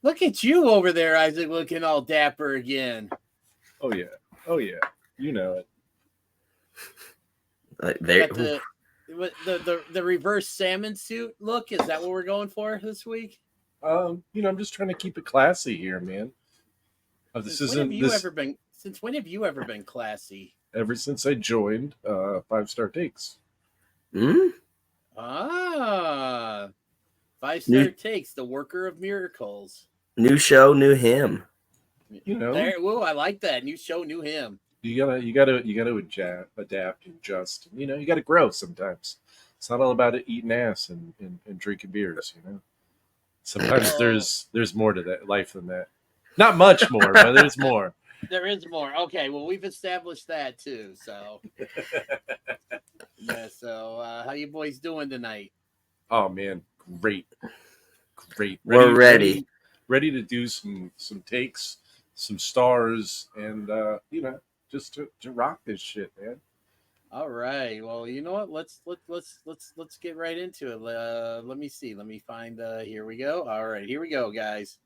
Look at you over there, Isaac, looking all dapper again. Oh yeah. Oh yeah. You know it. Got the reverse salmon suit look. Is that what we're going for this week? I'm just trying to keep it classy here, man. Since when have you ever been classy? Ever since I joined 5-Star Takes. Hmm? Ah, 5-Star Takes, the worker of miracles. New show, new him. I like that. New show, new him. You gotta adapt, adjust. You gotta grow sometimes. It's not all about eating ass and drinking beers. Sometimes there's more to that life than that. Not much more, but there's more. There is more. Okay, well, we've established that too. So, yeah. So, how you boys doing tonight? Oh man, great. We're ready. Ready to do some takes, some stars, and just to rock this shit, man. All right. Well, you know what? Let's get right into it. Let me see. Let me find. Here we go. All right. Here we go, guys.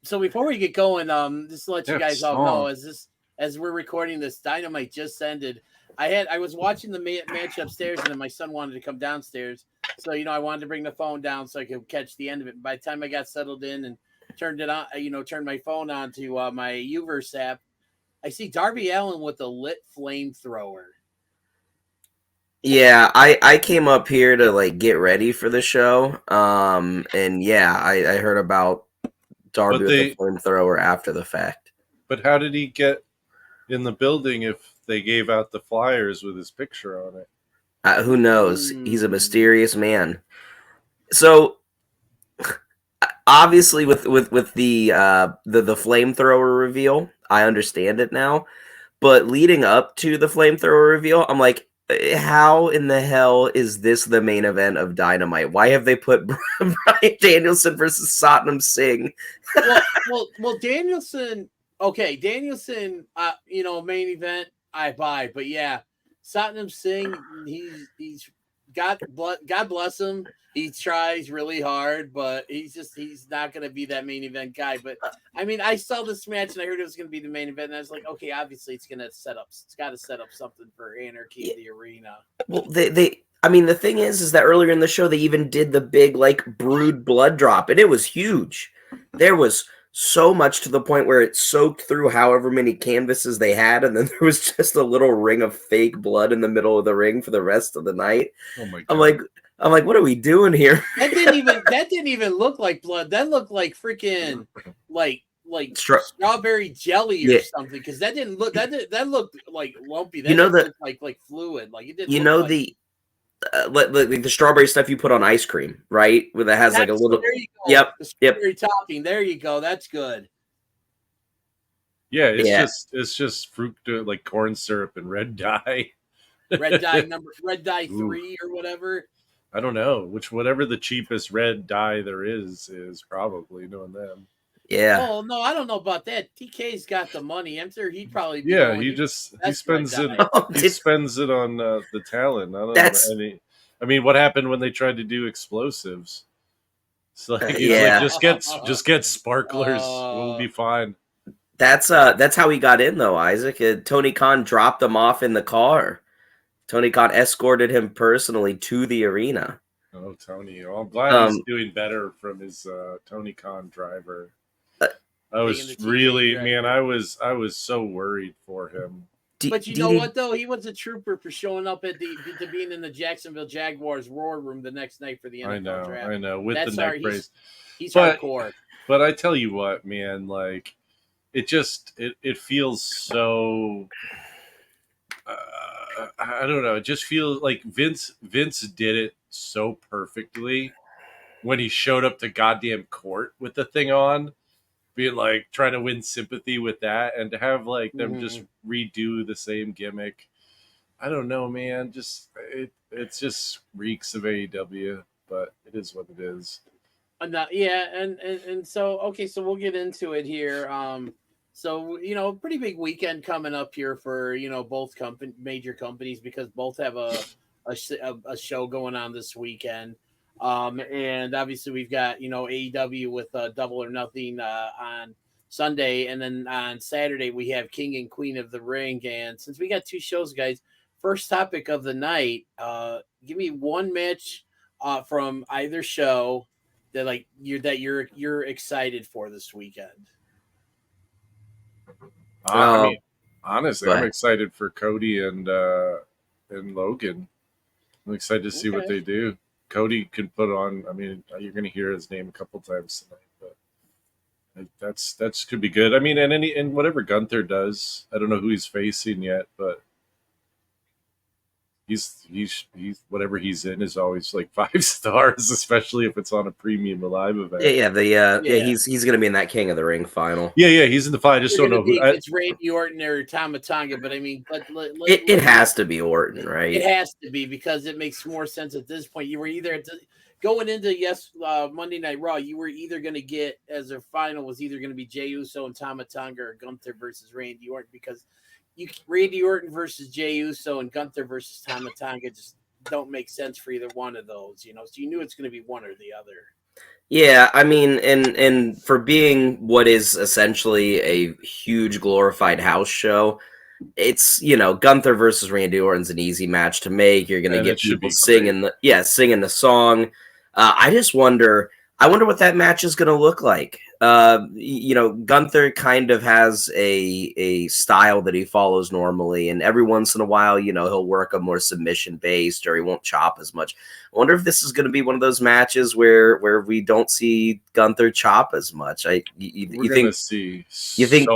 So before we get going, just to let you guys all know, as we're recording this, Dynamite just ended. I was watching the match upstairs, and then my son wanted to come downstairs, so I wanted to bring the phone down so I could catch the end of it. By the time I got settled in and turned it on, turned my phone on to my Uverse app, I see Darby Allin with a lit flamethrower. Yeah, I came up here to get ready for the show, and yeah, I heard about Darby with the flamethrower after the fact. But how did he get in the building if they gave out the flyers with his picture on it? Who knows? He's a mysterious man. So obviously, with the flamethrower reveal, I understand it now. But leading up to the flamethrower reveal, I'm like, how in the hell is this the main event of Dynamite? Why have they put Bryan Danielson versus Satnam Singh? well, Danielson. Okay, Danielson. Main event. I buy, but yeah, Satnam Singh. He's God bless him. He tries really hard, but he's not going to be that main event guy. But I mean, I saw this match and I heard it was going to be the main event, and I was like, okay, obviously it's got to set up something for Anarchy in the arena. Well, I mean, the thing is that earlier in the show they even did the big Brood blood drop, and it was huge. There was so much to the point where it soaked through however many canvases they had, and then there was just a little ring of fake blood in the middle of the ring for the rest of the night. Oh my God. I'm like, what are we doing here? That didn't even look like blood. That looked like freaking like strawberry jelly or something. Because that didn't look that looked like lumpy. That looked like fluid. Like it didn't. The strawberry stuff you put on ice cream, right? Where that has a little. There you go. Yep. The strawberry topping. There you go. That's good. Yeah, it's just fruit like corn syrup and red dye. Red dye 3 or whatever. I don't know whatever the cheapest red dye there is probably knowing them. Yeah. Oh no, I don't know about that. TK's got the money. I'm sure he'd probably. He spends it. He spends it on the talent. I don't know. I mean, what happened when they tried to do explosives? So just get sparklers. We'll be fine. That's how he got in though, Isaac. Tony Khan dropped him off in the car. Tony Khan escorted him personally to the arena. Oh, Tony. Well, I'm glad he's Um, doing better from his Tony Khan driver. uh, I Being was the TJ really, driver. man, I was so worried for him. But you know what though? He was a trooper for showing up at to being in the Jacksonville Jaguars war room the next night for the NFL draft. I know, with That's the neck brace. He's But hardcore. but I tell you what, man, like it feels so I don't know, it just feels like Vince did it so perfectly when he showed up to goddamn court with the thing on, being like trying to win sympathy with that, and to have like them just redo the same gimmick. I don't know, man. Just it just reeks of AEW, but it is what it is. Yeah, and so okay, so we'll get into it here. So pretty big weekend coming up here for both major companies, because both have a show going on this weekend. And obviously we've got AEW with Double or Nothing on Sunday, and then on Saturday we have King and Queen of the Ring. And since we got two shows, guys, first topic of the night, give me one match from either show that you're excited for this weekend. I mean, honestly, I'm excited for Cody and Logan. I'm excited to see what they do. Cody can put on. I mean, you're going to hear his name a couple times tonight, but that's could be good. I mean, and whatever Gunther does, I don't know who he's facing yet, but he's whatever he's in is always like 5 stars, especially if it's on a premium live event. He's gonna be in that King of the Ring final. Yeah, he's in the final. I just don't know who. It's Randy Orton or Tama Tonga, but I mean, it has to be Orton, right? It has to be, because it makes more sense at this point. You were either going into Monday Night Raw, you were either going to get, as a final was either going to be Jey Uso and Tama Tonga, or Gunther versus Randy Orton, because Randy Orton versus Jey Uso and Gunther versus Tama Tonga just don't make sense for either one of those, so you knew it's going to be one or the other. Yeah, I mean, and for being what is essentially a huge glorified house show, it's Gunther versus Randy Orton's an easy match to make. You're going to get people singing the song. I just wonder what that match is going to look like. Gunther kind of has a style that he follows normally, and every once in a while, he'll work a more submission based, or he won't chop as much. I wonder if this is going to be one of those matches where we don't see Gunther chop as much. You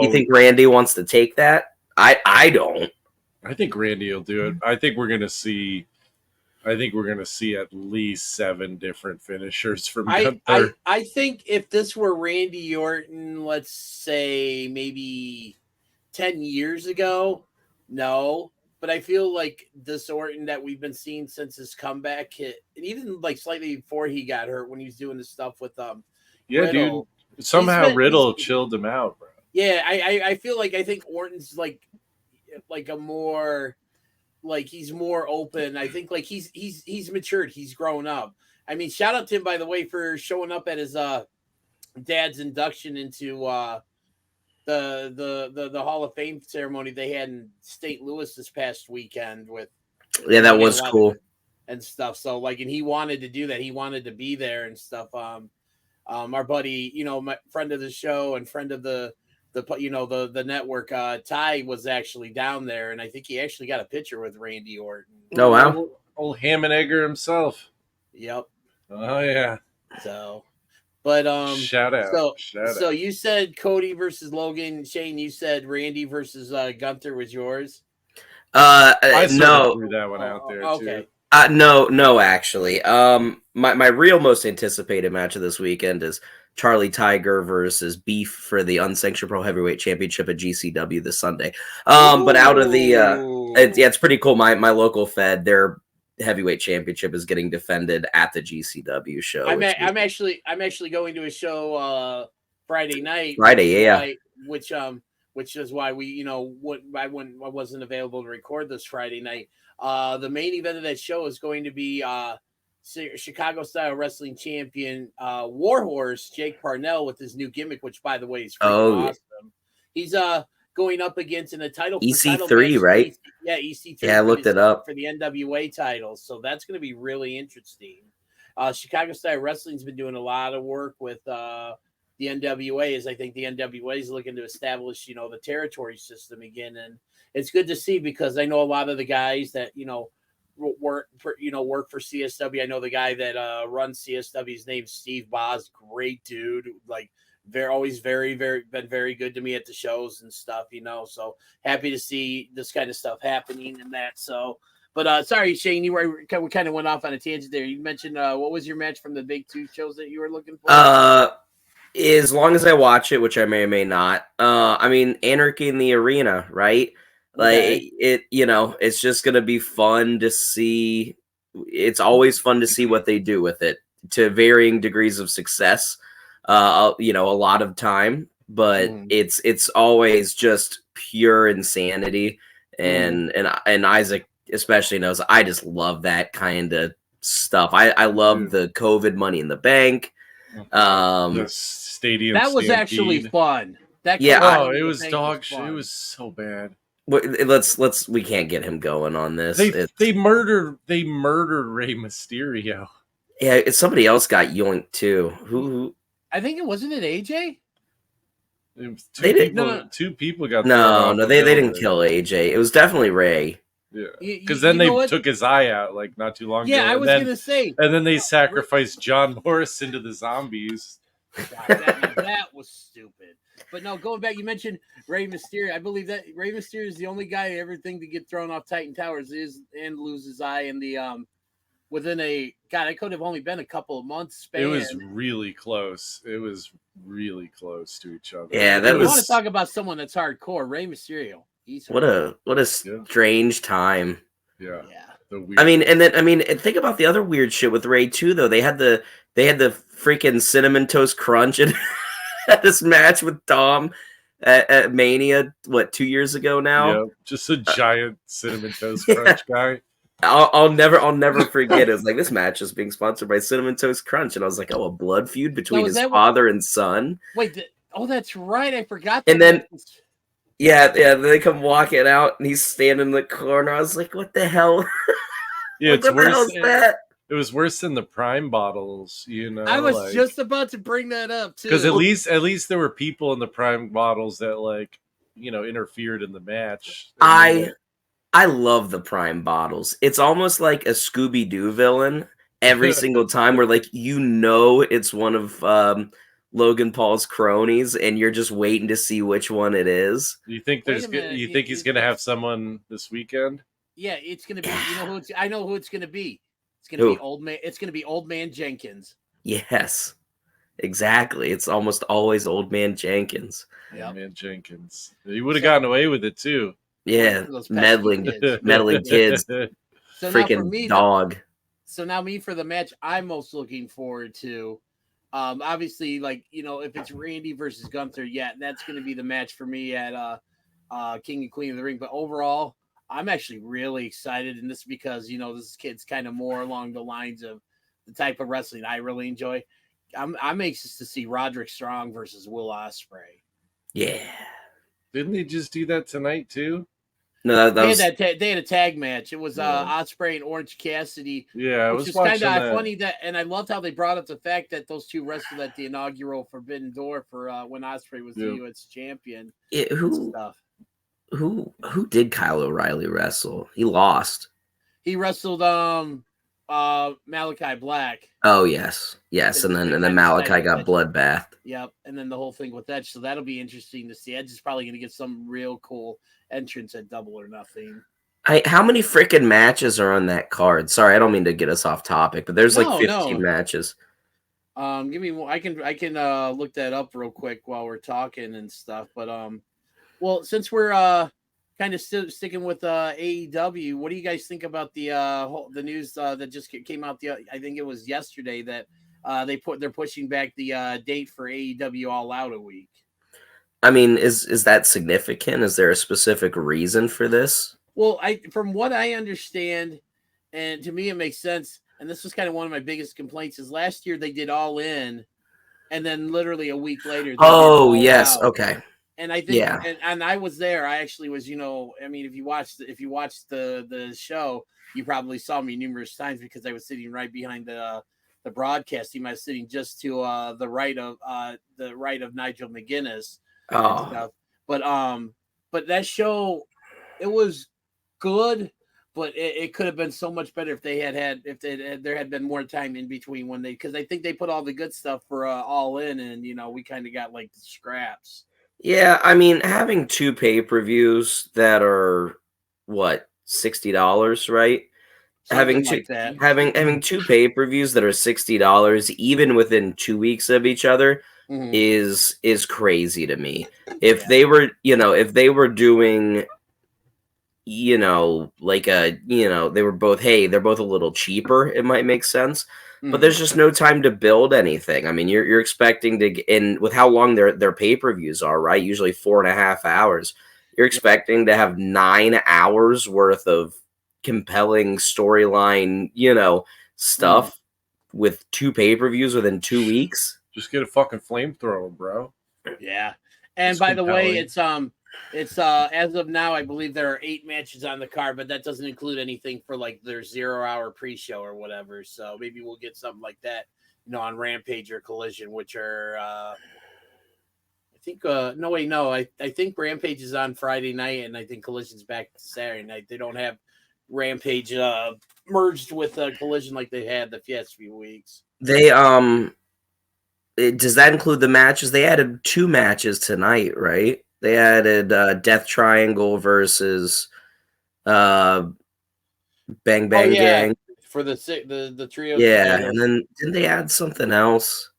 think Randy wants to take that? I don't. I think Randy will do it. I think we're going to see at least 7 different finishers from Gunther. I think if this were Randy Orton, let's say maybe 10 years ago, no. But I feel like this Orton that we've been seeing since his comeback hit, and even like slightly before he got hurt when he was doing the stuff with Riddle, dude. Somehow Riddle chilled him out, bro. Yeah, I think Orton's like a more, like, he's more open. I think like he's matured. He's grown up. I mean, shout out to him, by the way, for showing up at his dad's induction into the Hall of Fame ceremony they had in St. Louis this past weekend with. Yeah, that was cool and stuff. So like, and he wanted to do that. He wanted to be there and stuff. Our buddy, my friend of the show and friend of the network, Ty was actually down there, and I think he actually got a picture with Randy Orton. Oh wow, old Ham and Egger himself. Yep. Oh yeah. So, but shout out. So you said Cody versus Logan. Shane, you said Randy versus Gunther was yours. I threw that one out there too. No, actually. My real most anticipated match of this weekend is Charlie Tiger versus Beef for the Unsanctioned Pro Heavyweight Championship at GCW this Sunday. But out of the, it's pretty cool. My local Fed, their heavyweight championship is getting defended at the GCW show. I'm actually going to a show Friday night. Which is why we, I wasn't available to record this Friday night. The main event of that show is going to be Chicago Style Wrestling Champion Warhorse Jake Parnell with his new gimmick, which, by the way, is awesome. He's going up against in a title EC3, right? EC3. Yeah, I looked it up for the NWA title, so that's going to be really interesting. Chicago Style Wrestling's been doing a lot of work with the NWA. Is I think the NWA is looking to establish, the territory system again, and it's good to see because I know a lot of the guys that work for CSW. I know the guy that runs CSW's name's Steve Boz, great dude, like always very been very good to me at the shows and stuff. So happy to see this kind of stuff happening and that. So. But sorry, Shane, we kind of went off on a tangent there. You mentioned what was your match from the big two shows that you were looking for? As long as I watch it, which I may or may not. I mean, Anarchy in the Arena, right? Like Okay. it's just gonna be fun to see. It's always fun to see what they do with it to varying degrees of success. A lot of time, but it's always just pure insanity. And Isaac especially knows I just love that kind of stuff. I love the COVID Money in the Bank. The stadium that was stampede. actually fun. It was dog shit. It was so bad. Let's we can't get him going on this. They murdered Rey Mysterio. Yeah, somebody else got yoinked too. Who? I think it wasn't AJ. Two people got no. They didn't kill AJ. It was definitely Ray. Yeah, because then they took his eye out like not too long ago. Yeah, I was gonna say. And then they sacrificed John Morris into the zombies. God, that was stupid. But no, going back, you mentioned Rey Mysterio. I believe that Rey Mysterio is the only guy everything to get thrown off Titan Towers and lose his eye in the within it could have only been a couple of months span. It was really close. It was really close to each other. Yeah, I want to talk about someone that's hardcore, Rey Mysterio. What a strange time. Yeah. I mean, think about the other weird shit with Ray too. Though they had the freaking Cinnamon Toast Crunch at this match with Dom at Mania. What, 2 years ago now? Yeah, just a giant Cinnamon Toast Crunch guy. I'll never forget. It was like, this match is being sponsored by Cinnamon Toast Crunch, and I was like, oh, a blood feud between his father and son. Wait, that's right. I forgot. And then. Yeah, they come walking out, and he's standing in the corner. I was like, "What the hell? Yeah, what the hell is that?" It was worse than the Prime bottles, I was just about to bring that up too. Because at least there were people in the Prime bottles that interfered in the match. I love the Prime bottles. It's almost like a Scooby-Doo villain every single time. Where it's one of Logan Paul's cronies, and you're just waiting to see which one it is. You think he's gonna have someone this weekend? Yeah, it's gonna be. I know who it's gonna be. It's gonna be old man. It's gonna be Old Man Jenkins. Yes, exactly. It's almost always Old Man Jenkins. Yep. Old Man Jenkins. He would have gotten away with it too. Yeah, meddling kids. So freaking dog. So now for the match I'm most looking forward to. Obviously, if it's Randy versus Gunther, that's going to be the match for me at King and Queen of the Ring. But overall, I'm actually really excited, and this is because this kid's kind of more along the lines of the type of wrestling I really enjoy. I'm anxious to see Roderick Strong versus Will Ospreay. Yeah, didn't they just do that tonight too? No, they had a tag match. It was Ospreay and Orange Cassidy. Yeah, which is kind of funny and I loved how they brought up the fact that those two wrestled at the inaugural Forbidden Door for when Ospreay was the U.S. champion. Who did Kyle O'Reilly wrestle? He lost. He wrestled Malachi Black. Oh yes, and then Malachi got bloodbath. Yep, and then the whole thing with that. So that'll be interesting to see. Edge is probably going to get some real cool entrance at Double or Nothing. How many freaking matches are on that card? Sorry, I don't mean to get us off topic, but there's 15 matches. Give me more. I can look that up real quick while we're talking and stuff. But well, since we're kind of still sticking with AEW, what do you guys think about the news that just came out? I think it was yesterday that they're pushing back the date for AEW All Out a week. I mean, is that significant? Is there a specific reason for this? Well, from what I understand, and to me it makes sense, and this was kind of one of my biggest complaints, is last year they did All In, and then literally a week later. Oh, yes. Out. Okay. And I think, and I was there. I actually was, I mean, if you watched the show, you probably saw me numerous times because I was sitting right behind the the broadcast team. I was sitting just to the right of Nigel McGuinness and Oh, stuff. But that show, it was good, but it could have been so much better if there had been more time in between because I think they put all the good stuff for All In, and we kind of got like the scraps. yeah. I mean, having two pay-per-views that are what, $60, right? Something like that. Having two pay-per-views that are $60 even within 2 weeks of each other Mhm. is crazy to me. If Yeah. they were, if they were doing, like they were both, hey, they're both a little cheaper, it might make sense. But Mhm. there's just no time to build anything. I mean, you're expecting in with how long their pay-per-views are, right? Usually 4.5 hours. You're expecting to have 9 hours worth of compelling storyline, stuff with two pay-per-views within 2 weeks. Just get a fucking flamethrower, bro. Yeah. And It's by the way, compelling. it's as of now, I believe there are 8 matches on the card, but that doesn't include anything for like their 0-hour pre-show or whatever. So maybe we'll get something like that, on Rampage or Collision, which are I think no wait, no. I think Rampage is on Friday night and I think Collision's back Saturday night. They don't have Rampage merged with Collision like they had the past few weeks. They does that include the matches? They added 2 matches tonight, right? They added Death Triangle versus Bang Bang Gang. For the trio. Yeah, and then didn't they add something else?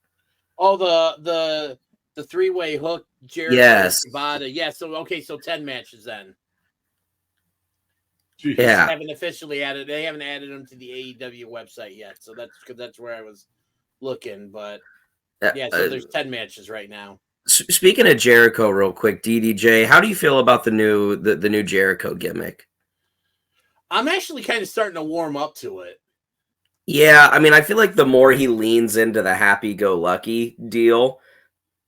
Oh, the 3-way hook, Jericho, Yes. Shibata. Yeah, so 10 matches then. Jeez. Yeah. They haven't officially added. They haven't added them to the AEW website yet, so that's where I was looking. But yeah, so there's 10 matches right now. Speaking of Jericho, real quick, DDJ, how do you feel about the new Jericho gimmick? I'm actually kind of starting to warm up to it. Yeah, I mean, I feel like the more he leans into the happy-go-lucky deal,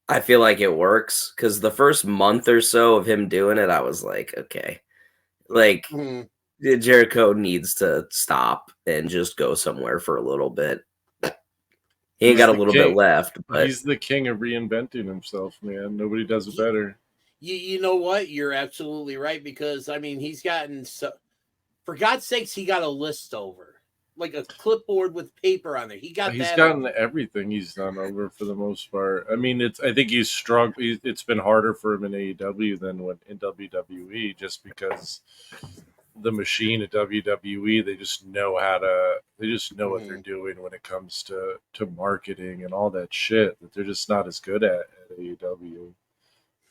I feel like it works. Because the first month or so of him doing it, I was like, okay, like Jericho needs to stop and just go somewhere for a little bit. He ain't got a little bit left, but he's the king of reinventing himself, man. Nobody does it better. You know what? You're absolutely right, because I mean he's gotten so. For God's sakes, he got a list over, like a clipboard with paper on there. He's gotten everything he's done over for the most part. I mean, I think he's struggled. It's been harder for him in AEW than in WWE, just because the machine at WWE, they just know what they're doing when it comes to marketing and all that shit that they're just not as good at AEW.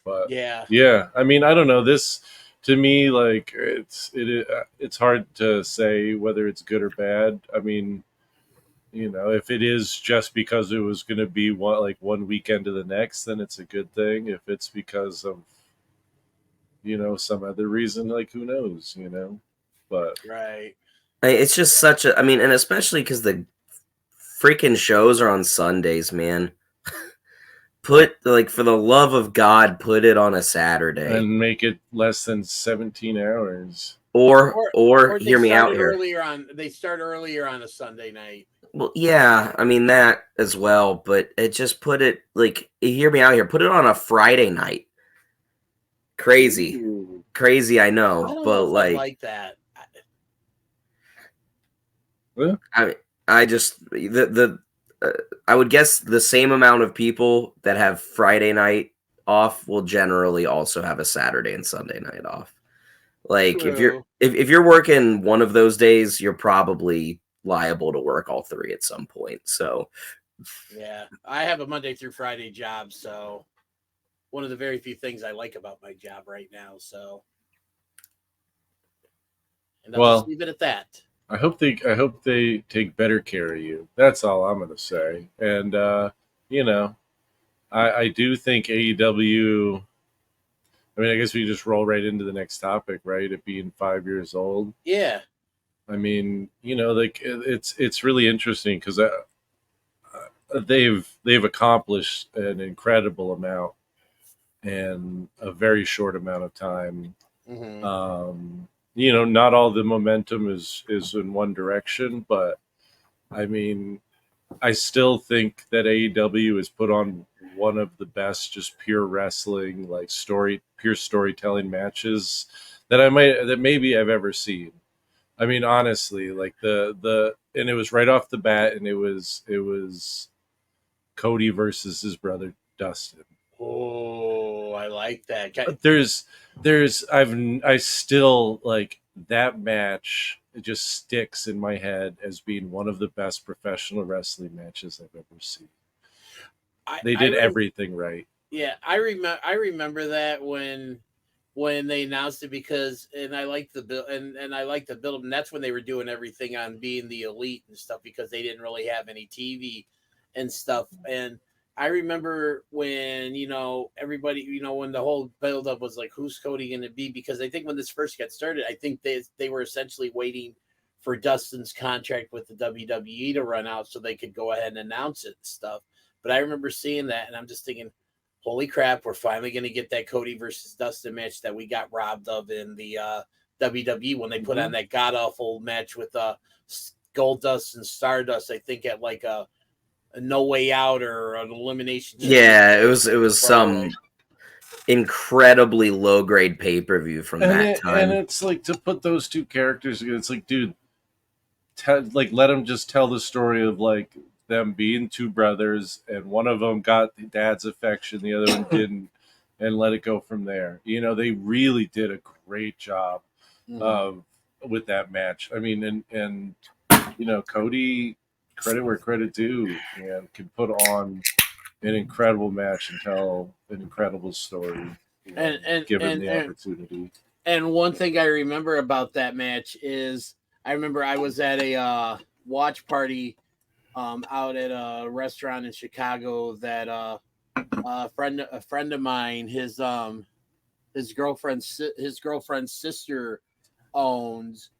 But yeah, I mean, I don't know. This, to me, like it's hard to say whether it's good or bad. I mean, if it is just because it was going to be one weekend to the next, then it's a good thing. If it's because of some other reason, like who knows, but right. It's just such a, I mean, and especially because the freaking shows are on Sundays, man. Put, like, for the love of God, put it on a Saturday and make it less than 17 hours. Or hear me out here. They start earlier on a Sunday night. Well, yeah, I mean that as well, but it just put it, like, hear me out here. Put it on a Friday night. Crazy, I know, I don't but know if I like that. Yeah. I just I would guess the same amount of people that have Friday night off will generally also have a Saturday and Sunday night off. Like, True. if you're working one of those days, you're probably liable to work all 3 at some point. So yeah, I have a Monday through Friday job, so one of the very few things I like about my job right now. So, and I'll just leave it at that. I hope they take better care of you. That's all I'm going to say. And I do think AEW. I mean, I guess we just roll right into the next topic, right? It being 5 years old. Yeah. I mean, like it's really interesting because they've accomplished an incredible amount in a very short amount of time. Mm-hmm. Not all the momentum is in one direction, but I mean, I still think that AEW has put on one of the best just pure wrestling, like pure storytelling matches that maybe I've ever seen. I mean, honestly, like and it was right off the bat, and it was Cody versus his brother Dustin. Oh, I like that. I still like that match. It just sticks in my head as being one of the best professional wrestling matches I've ever seen. They did everything right. Yeah, I remember that when they announced it, because and I like the bill and I like the build, and that's when they were doing everything on being the elite and stuff, because they didn't really have any TV and stuff. And I remember when, everybody, when the whole build up was like, who's Cody going to be? Because I think when this first got started, I think they were essentially waiting for Dustin's contract with the WWE to run out so they could go ahead and announce it and stuff. But I remember seeing that, and I'm just thinking, holy crap, we're finally going to get that Cody versus Dustin match that we got robbed of in the WWE when they put on that god awful match with Goldust and Stardust. I think at like a No Way Out or an elimination. Yeah, it was some incredibly low grade pay per view from that time. And it's like, to put those two characters, it's like, dude, let them just tell the story of like them being two brothers, and one of them got the dad's affection, the other one didn't, and let it go from there. They really did a great job with that match. I mean, and Cody, credit where credit due, and can put on an incredible match and tell an incredible story, given the opportunity. And one thing I remember about that match is I remember I was at a watch party out at a restaurant in Chicago that a friend of mine, his girlfriend's sister owns.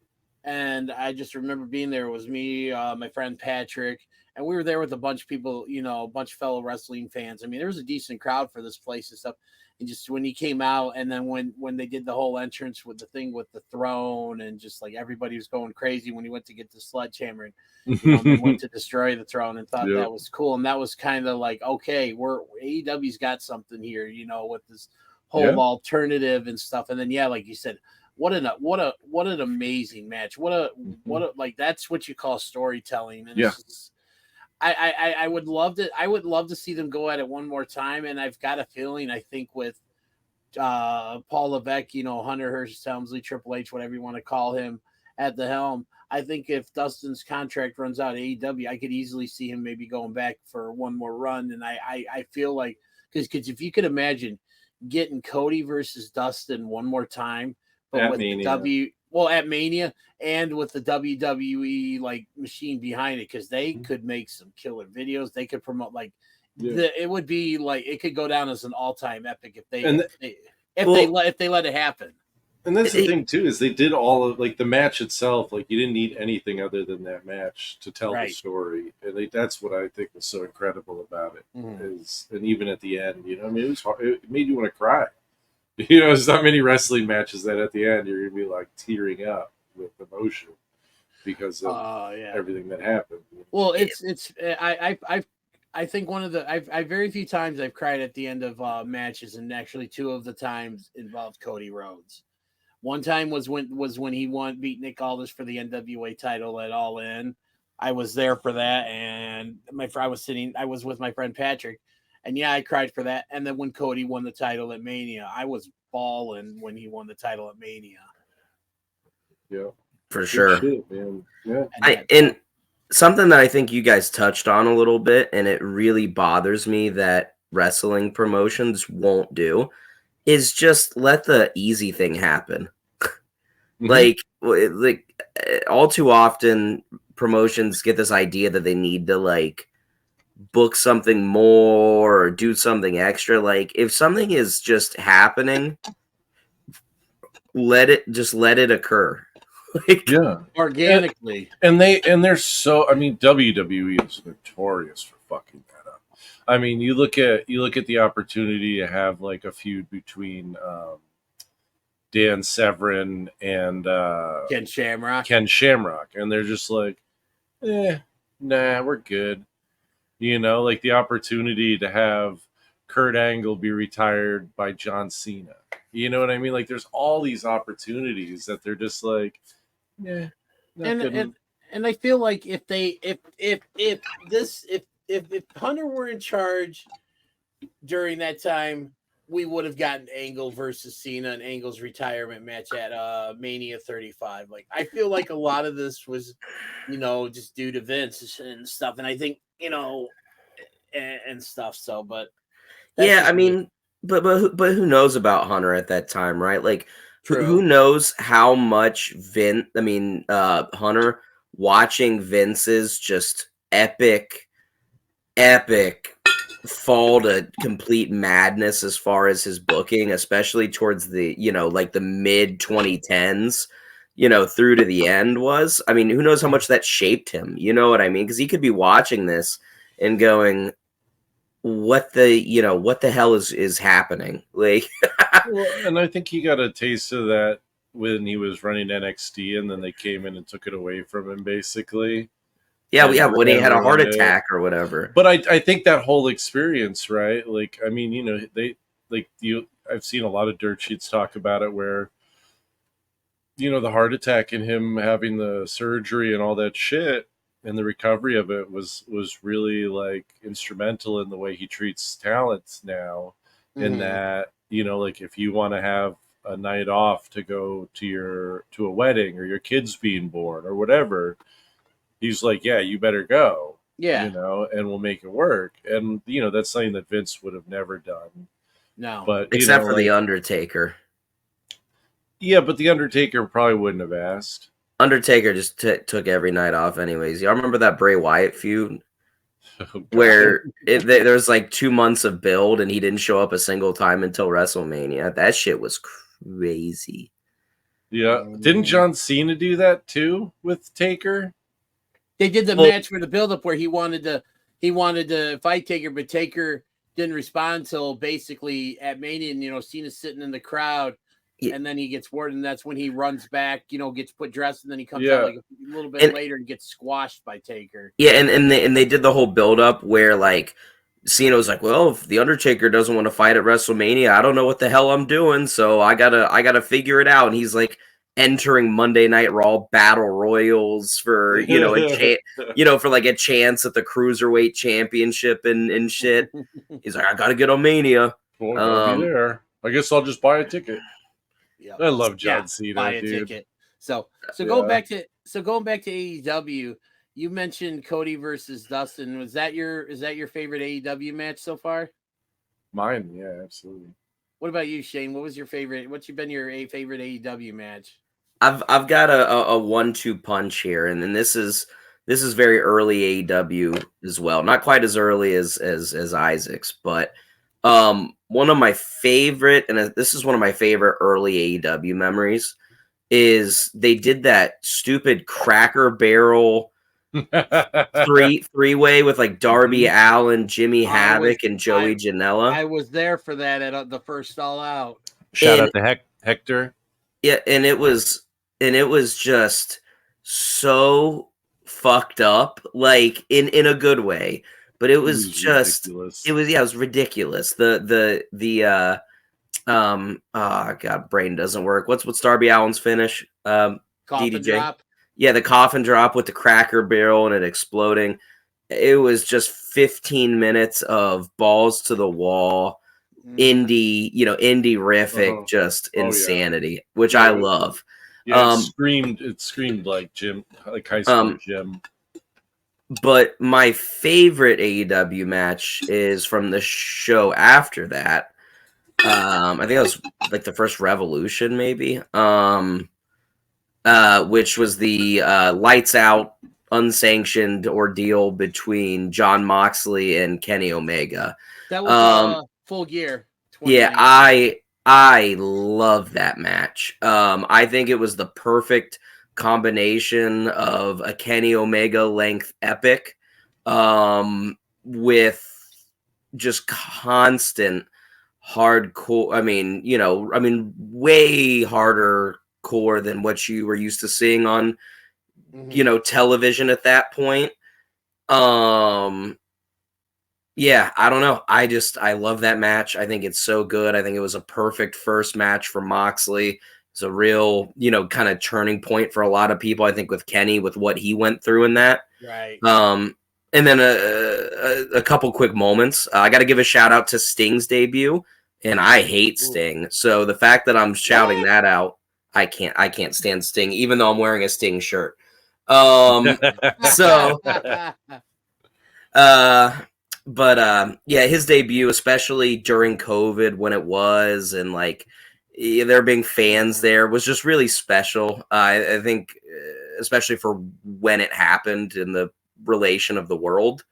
And I just remember being there. It was me, my friend Patrick, and we were there with a bunch of people, a bunch of fellow wrestling fans. I mean, there was a decent crowd for this place and stuff. And just when he came out, and then when they did the whole entrance with the thing with the throne, and just like everybody was going crazy when he went to get the sledgehammer and went to destroy the throne, and thought that was cool. And that was kind of like, okay, AEW's got something here, with this whole alternative and stuff. And then like you said, what an amazing match. What a like, that's what you call storytelling. And it's just, I would love to see them go at it one more time. And I've got a feeling, I think with Paul Levesque, Hunter Hearst Helmsley, Triple H, whatever you want to call him, at the helm, I think if Dustin's contract runs out at AEW, I could easily see him maybe going back for one more run. And I feel like, because if you could imagine getting Cody versus Dustin one more time, but at with Mania. At Mania, and with the WWE like machine behind it, because they could make some killer videos. They could promote it would be like, it could go down as an all-time epic if they let it happen. And that's the thing too, is they did all of like the match itself. Like, you didn't need anything other than that match to tell the story, and that's what I think was so incredible about it. And even at the end, I mean, it was hard. It made you want to cry. There's not many wrestling matches that at the end you're gonna be like tearing up with emotion because of everything that happened. Well, I think one of the I very few times I've cried at the end of matches, and actually two of the times involved Cody Rhodes. One time was when he beat Nick Aldis for the NWA title at All In. I was there for that, and I was with my friend Patrick. And I cried for that. And then when Cody won the title at Mania, I was bawling when he won the title at Mania. Yeah, for sure. Shit, man. Yeah. And something that I think you guys touched on a little bit, and it really bothers me that wrestling promotions won't do, is just let the easy thing happen. Like all too often, promotions get this idea that they need to like book something more or do something extra. Like, if something is just happening, let it occur. Organically. And they're so, I mean, WWE is notorious for fucking that up. I mean, you look at the opportunity to have like a feud between Dan Severn and Ken Shamrock, and they're just like, nah, we're good. You know, like the opportunity to have Kurt Angle be retired by John Cena. You know what I mean? Like there's all these opportunities that they're just like, yeah, not and good. and and I feel like if Hunter were in charge during that time, we would have gotten Angle versus Cena and Angle's retirement match at Mania 35. Like I feel like a lot of this was, just due to Vince and stuff, and I think and stuff. So, but that's Yeah, I just me. mean, but who knows about Hunter at that time, right? Like, who True. knows how much Hunter watching Vince's just epic fall to complete madness as far as his booking, especially towards the like the mid 2010s, through to the end was. I mean, who knows how much that shaped him? You know what I mean? Because he could be watching this and going, what the hell is happening? Like, Well, and I think he got a taste of that when he was running NXT, and then they came in and took it away from him, basically. yeah, And when he had a heart ruined it. attack or whatever. But I think that whole experience, right? Like, I mean, I've seen a lot of dirt sheets talk about it where, the heart attack and him having the surgery and all that shit and the recovery of it was really like instrumental in the way he treats talents now. In that, like if you want to have a night off to go to a wedding or your kid's being born or whatever, he's like, yeah, you better go. Yeah. And we'll make it work. And that's something that Vince would have never done. No. But Except for the Undertaker. Yeah, but the Undertaker probably wouldn't have asked. Undertaker just took every night off anyways. Y'all remember that Bray Wyatt feud? Oh, where there was like 2 months of build and he didn't show up a single time until WrestleMania. That shit was crazy. Yeah. Didn't John Cena do that too with Taker? They did the match for the build-up where he wanted to fight Taker, but Taker didn't respond until basically at Mania, and Cena's sitting in the crowd. Yeah. And then he gets word, and that's when he runs back, gets put dressed, and then he comes out like a little bit later and gets squashed by Taker. Yeah, and they did the whole build-up where like Cena was like, well, if the Undertaker doesn't want to fight at WrestleMania, I don't know what the hell I'm doing, so I gotta figure it out. And he's like entering Monday Night Raw battle royals for for like a chance at the Cruiserweight Championship and shit. He's like, I gotta get on Mania. Well, I'll be there. I guess I'll just buy a ticket. Yeah. I love John Cena, buy a dude. Ticket. So going back to AEW, you mentioned Cody versus Dustin. Is that your favorite AEW match so far? Mine, yeah, absolutely. What about you, Shane? What's your favorite favorite AEW match? I've got a 1-2 punch here, and then this is very early AEW as well. Not quite as early as Isaac's, but one of my favorite, and this is one of my favorite early AEW memories, is they did that stupid Cracker Barrel three-way with like Darby Allin, Jimmy Havoc, and Joey Janela. I was there for that at the first All Out. Shout out to Hector. Yeah, and it was just so fucked up, like in a good way. But it was just ridiculous. It was ridiculous. God, brain doesn't work. What's Darby Allin's finish? Coffin DDJ. drop. Yeah, the coffin drop with the Cracker Barrel and it exploding. It was just 15 minutes of balls to the wall, indie-rific, just insanity, which I love. Yeah, it screamed like high school gym. But my favorite AEW match is from the show after that. I think that was like the first Revolution, maybe. Which was the lights out, unsanctioned ordeal between Jon Moxley and Kenny Omega. That was Full Gear. Yeah, I love that match. I think it was the perfect combination of a Kenny Omega length epic with just constant hardcore. I mean, way harder core than what you were used to seeing on television at that point. Yeah, I don't know. I love that match. I think it's so good. I think it was a perfect first match for Moxley. It's a real, kind of turning point for a lot of people. I think with Kenny, with what he went through in that. Right. And then a couple quick moments. I got to give a shout out to Sting's debut, and I hate Sting. So the fact that I'm shouting that out, I can't stand Sting, even though I'm wearing a Sting shirt. So, yeah, his debut, especially during COVID when it was, and like there being fans there, was just really special. I think, especially for when it happened in the relation of the world.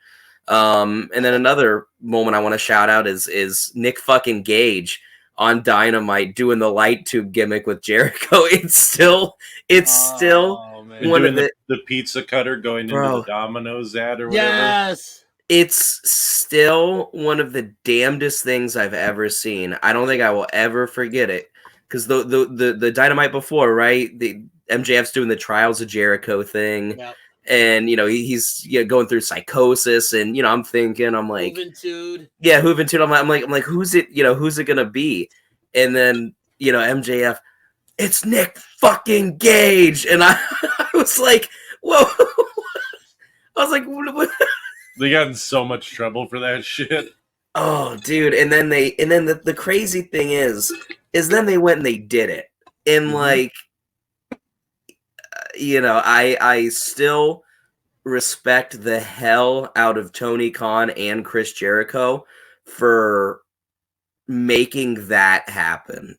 And then another moment I want to shout out is Nick fucking Gage on Dynamite doing the light tube gimmick with Jericho. It's still And one doing of the pizza cutter going into the Domino's ad or whatever. Yes. It's still one of the damnedest things I've ever seen. I don't think I will ever forget it. Because the Dynamite before, right? The MJF's doing the Trials of Jericho thing. Yep. And he's going through psychosis, and I'm thinking, I'm like, Juventude. Yeah, Juventude. I'm like, who's it gonna be? And then MJF, it's Nick fucking Gage, and I was like, whoa. I was like, what? They got in so much trouble for that shit. Oh, dude! And then the crazy thing is then they went and they did it, and like, I still respect the hell out of Tony Khan and Chris Jericho for making that happen.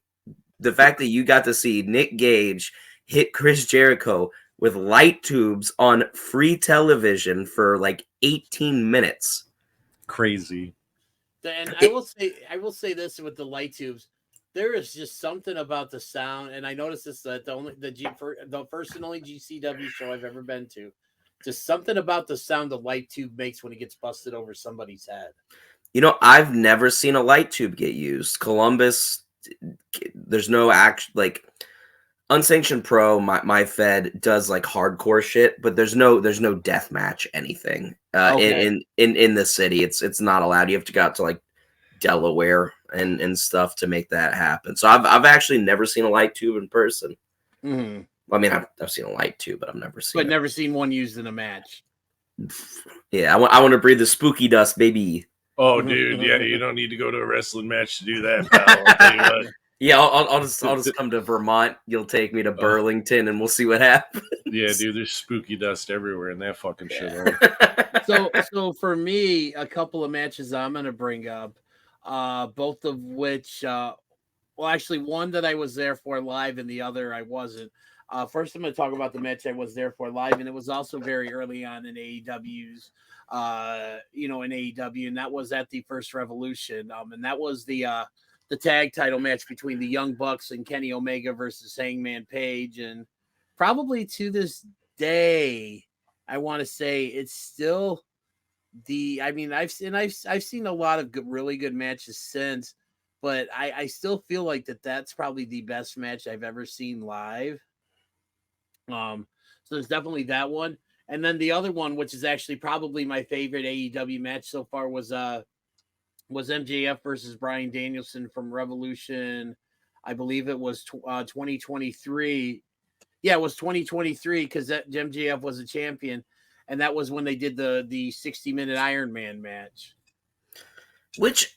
The fact that you got to see Nick Gage hit Chris Jericho with light tubes on free television for like 18 minutes. Crazy. And I will say this with the light tubes. There is just something about the sound, and I noticed this at the first and only GCW show I've ever been to. Just something about the sound the light tube makes when it gets busted over somebody's head. I've never seen a light tube get used. Columbus, there's no like Unsanctioned Pro. My Fed does like hardcore shit, but there's no death match anything in the city. It's not allowed. You have to go out to like Delaware and stuff to make that happen. So I've actually never seen a light tube in person. Mm-hmm. I mean, I've seen a light tube, but I've never seen. But never seen one used in a match. Yeah, I want to breathe the spooky dust, baby. Oh, dude, yeah, you don't need to go to a wrestling match to do that, pal. I'll tell you what. Yeah, I'll just come to Vermont. You'll take me to Burlington, and we'll see what happens. Yeah, dude, there's spooky dust everywhere in that fucking shit. So for me, a couple of matches I'm gonna bring up, both of which, actually, one that I was there for live, and the other I wasn't. First, I'm going to talk about the match I was there for live, and it was also very early on in AEW's, in AEW, and that was at the First Revolution, and that was the tag title match between the Young Bucks and Kenny Omega versus Hangman Page, and probably to this day, I want to say it's still I've seen a lot of really good matches since, but I still feel like that's probably the best match I've ever seen live. So there's definitely that one. And then the other one, which is actually probably my favorite AEW match so far, was MJF versus Bryan Danielson from Revolution. I believe it was 2023. Yeah, it was 2023 because MJF was a champion. And that was when they did the 60-minute Iron Man match. Which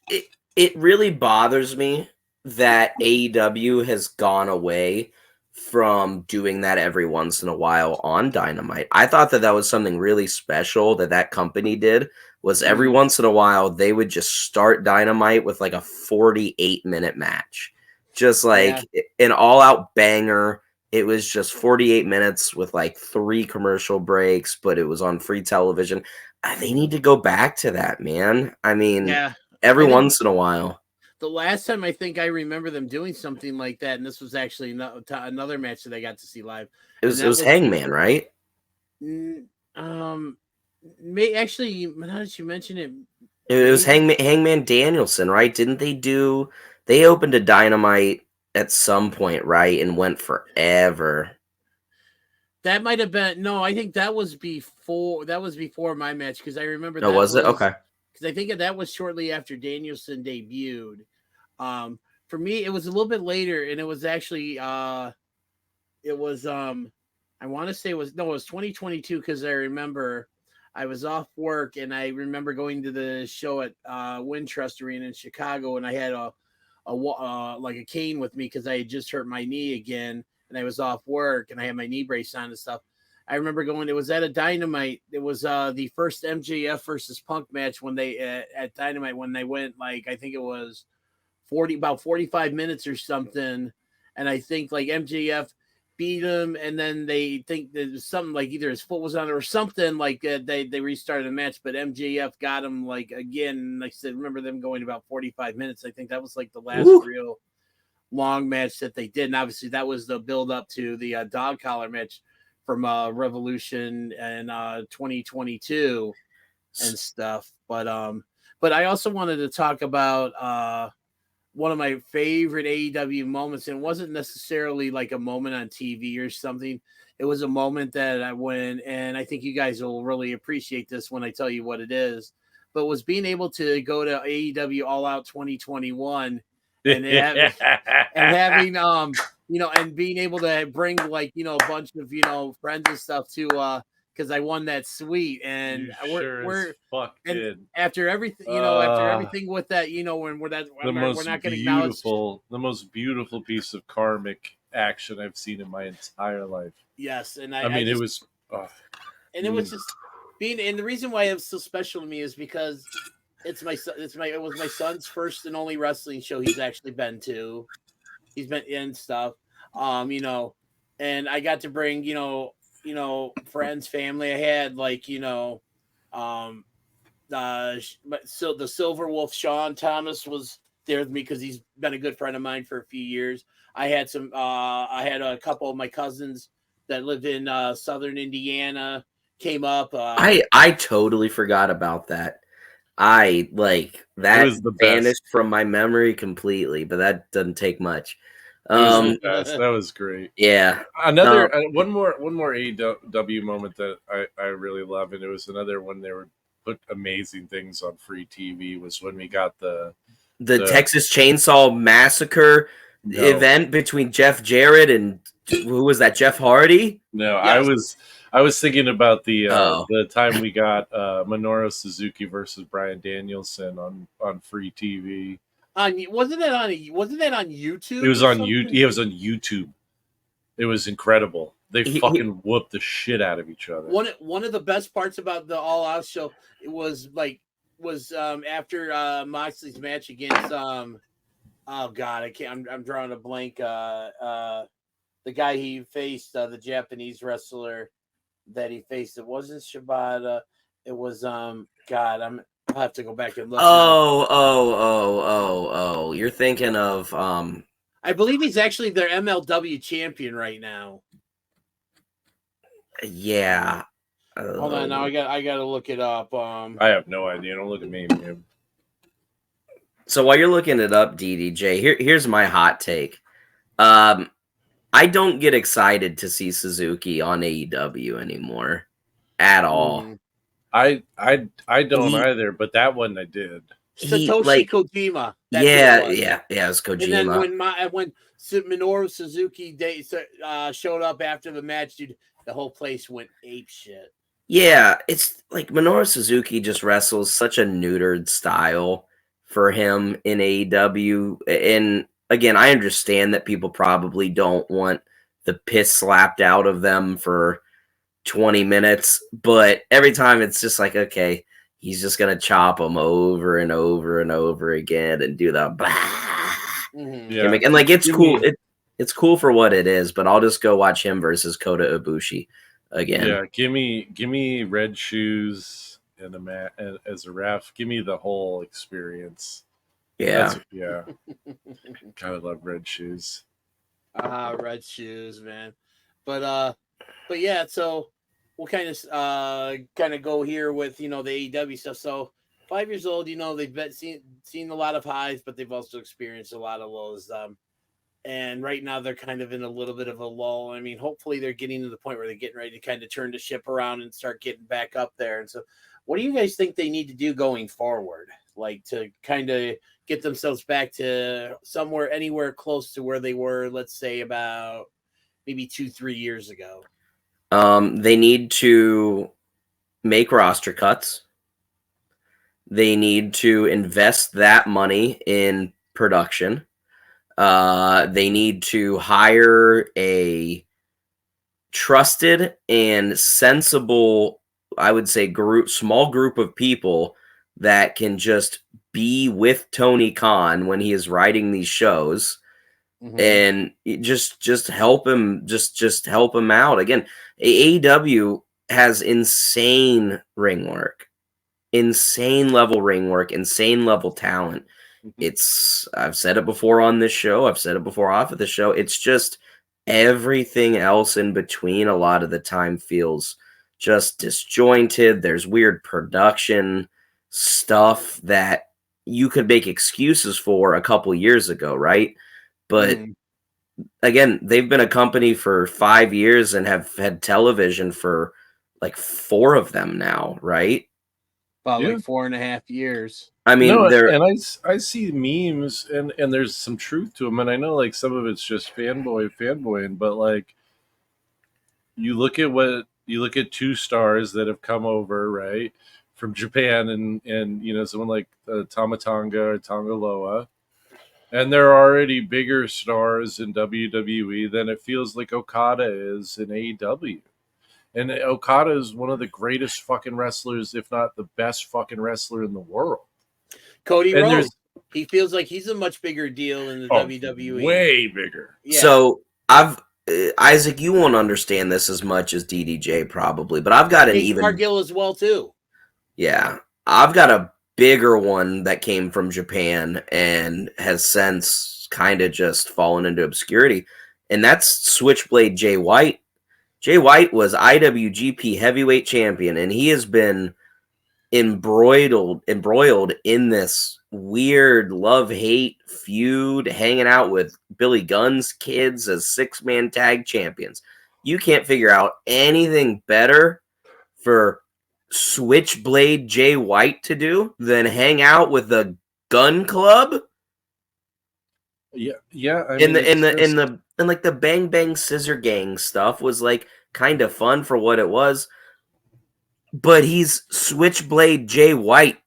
it really bothers me that AEW has gone away from doing that every once in a while on Dynamite. I thought that was something really special that company did, was every once in a while they would just start Dynamite with like a 48-minute match. Just like an all-out banger. It was just 48 minutes with like 3 commercial breaks, but it was on free television. They need to go back to that, man. I mean, every once in a while. The last time I think I remember them doing something like that, and this was actually another match that I got to see live. It was Hangman, right? Actually, how did you mention it? It was Hangman Danielson, right? Didn't they opened a Dynamite at some point, right? And went forever. That might have been, no, I think that was before my match, because I remember was it? Okay. Because because I think that was shortly after Danielson debuted. For me, it was a little bit later, and it was actually it was I want to say it was 2022 because I remember I was off work and I remember going to the show at Wintrust Arena in Chicago, and I had like a cane with me because I had just hurt my knee again, and I was off work and I had my knee brace on and stuff. I remember going. It was at a Dynamite. It was the first MJF versus Punk match when they at Dynamite when they went like I think it was about 45 minutes or something, and I think like MJF beat him, and then they think there's something like either his foot was on it or something like they restarted the match, but MJF got him like again. Like I said, remember them going about 45 minutes. I think that was like the last real long match that they did, and obviously that was the build up to the dog collar match from Revolution and 2022 and stuff. But I also wanted to talk about one of my favorite AEW moments, and it wasn't necessarily like a moment on TV or something. It was a moment that I went, and I think you guys will really appreciate this when I tell you what it is, but was being able to go to AEW All Out 2021 and having, and being able to bring like, a bunch of, friends and stuff to, because I won that suite, and we're after everything, after everything with that, when we're not going to acknowledge the most beautiful piece of karmic action I've seen in my entire life. Yes, and it was, and it was just being, and the reason why it's so special to me is because it was my son's first and only wrestling show he's actually been to. He's been in stuff, and I got to bring, friends, family. I had like, so the Silver Wolf, Sean Thomas was there with me because he's been a good friend of mine for a few years. I had a couple of my cousins that live in Southern Indiana came up. I totally forgot about that. I like that vanished from my memory completely, but that doesn't take much. That was great. Yeah. Another one more AEW moment that I really love, and it was another one they were put amazing things on free TV, was when we got the Texas Chainsaw Massacre event between Jeff Jarrett and who was that? Jeff Hardy? No, yes. I was thinking about the time we got Minoru Suzuki versus Bryan Danielson on free TV. Wasn't that on YouTube? It was on YouTube. Yeah, it was on YouTube. It was incredible. They fucking whooped the shit out of each other. One of the best parts about the All Out show was after Moxley's match against oh god, I can't. I'm drawing a blank. The guy he faced, the Japanese wrestler that he faced. It wasn't Shibata. It was God. I'll have to go back and look. Oh! You're thinking of I believe he's actually their MLW champion right now. Yeah. Hold on, now I got to look it up. I have no idea. Don't look at me, man. So while you're looking it up, DDJ, here's my hot take. I don't get excited to see Suzuki on AEW anymore at all. I don't either, but that one I did. Satoshi Kojima. Yeah, it was Kojima. And then when Minoru Suzuki showed up after the match, dude, the whole place went ape shit. Yeah, it's like Minoru Suzuki just wrestles such a neutered style for him in AEW. And again, I understand that people probably don't want the piss slapped out of them for 20 minutes, but every time it's just like, okay, he's just going to chop them over and over and over again and do the gimmick. And like, it's cool. It's cool for what it is, but I'll just go watch him versus Kota Ibushi again. Yeah, give me red shoes and as a ref. Give me the whole experience. Yeah. Kind of love red shoes. Red shoes, man. But yeah, so we'll kind of go here with the AEW stuff. So 5 years old, they've seen a lot of highs, but they've also experienced a lot of lows. And right now they're kind of in a little bit of a lull. I mean, hopefully they're getting to the point where they're getting ready to kind of turn the ship around and start getting back up there. And so What do you guys think they need to do going forward? Like to kind of get themselves back to somewhere, anywhere close to where they were, let's say about maybe 2-3 years ago. They need to make roster cuts. They need to invest that money in production. They need to hire a trusted and sensible, I would say, small group of people that can just be with Tony Khan when he is writing these shows, and just help him, just help him out. Again, AEW has insane ring work, insane level ring work, insane level talent. I've said it before on this show, I've said it before off of the show. It's just everything else in between a lot of the time feels just disjointed. There's weird production stuff that you could make excuses for a couple years ago, right? But again, they've been a company for 5 years and have had television for like 4 of them now, right? About like 4.5 years. I mean, no, they're and I see memes and there's some truth to them, and I know like some of it's just fanboying, but like you look at 2 stars that have come over, right, from Japan, and you know, someone like Tama Tonga or Tonga Loa, and they're already bigger stars in WWE than it feels like Okada is in AEW. And Okada is one of the greatest fucking wrestlers, if not the best fucking wrestler in the world. Cody And Rhodes, he feels like he's a much bigger deal in the WWE. Way bigger. Yeah. So Isaac, you won't understand this as much as DDJ probably, but I've got an even Cargill as well too. Yeah, I've got a bigger one that came from Japan and has since kind of just fallen into obscurity, and that's Switchblade Jay White. Jay White was IWGP Heavyweight Champion, and he has been embroiled in this weird love-hate feud, hanging out with Billy Gunn's kids as 6-man tag champions. You can't figure out anything better for Switchblade Jay White to do than hang out with the Gun Club. Yeah. I mean, and like the Bang Bang Scissor Gang stuff was like kind of fun for what it was, but he's Switchblade Jay White.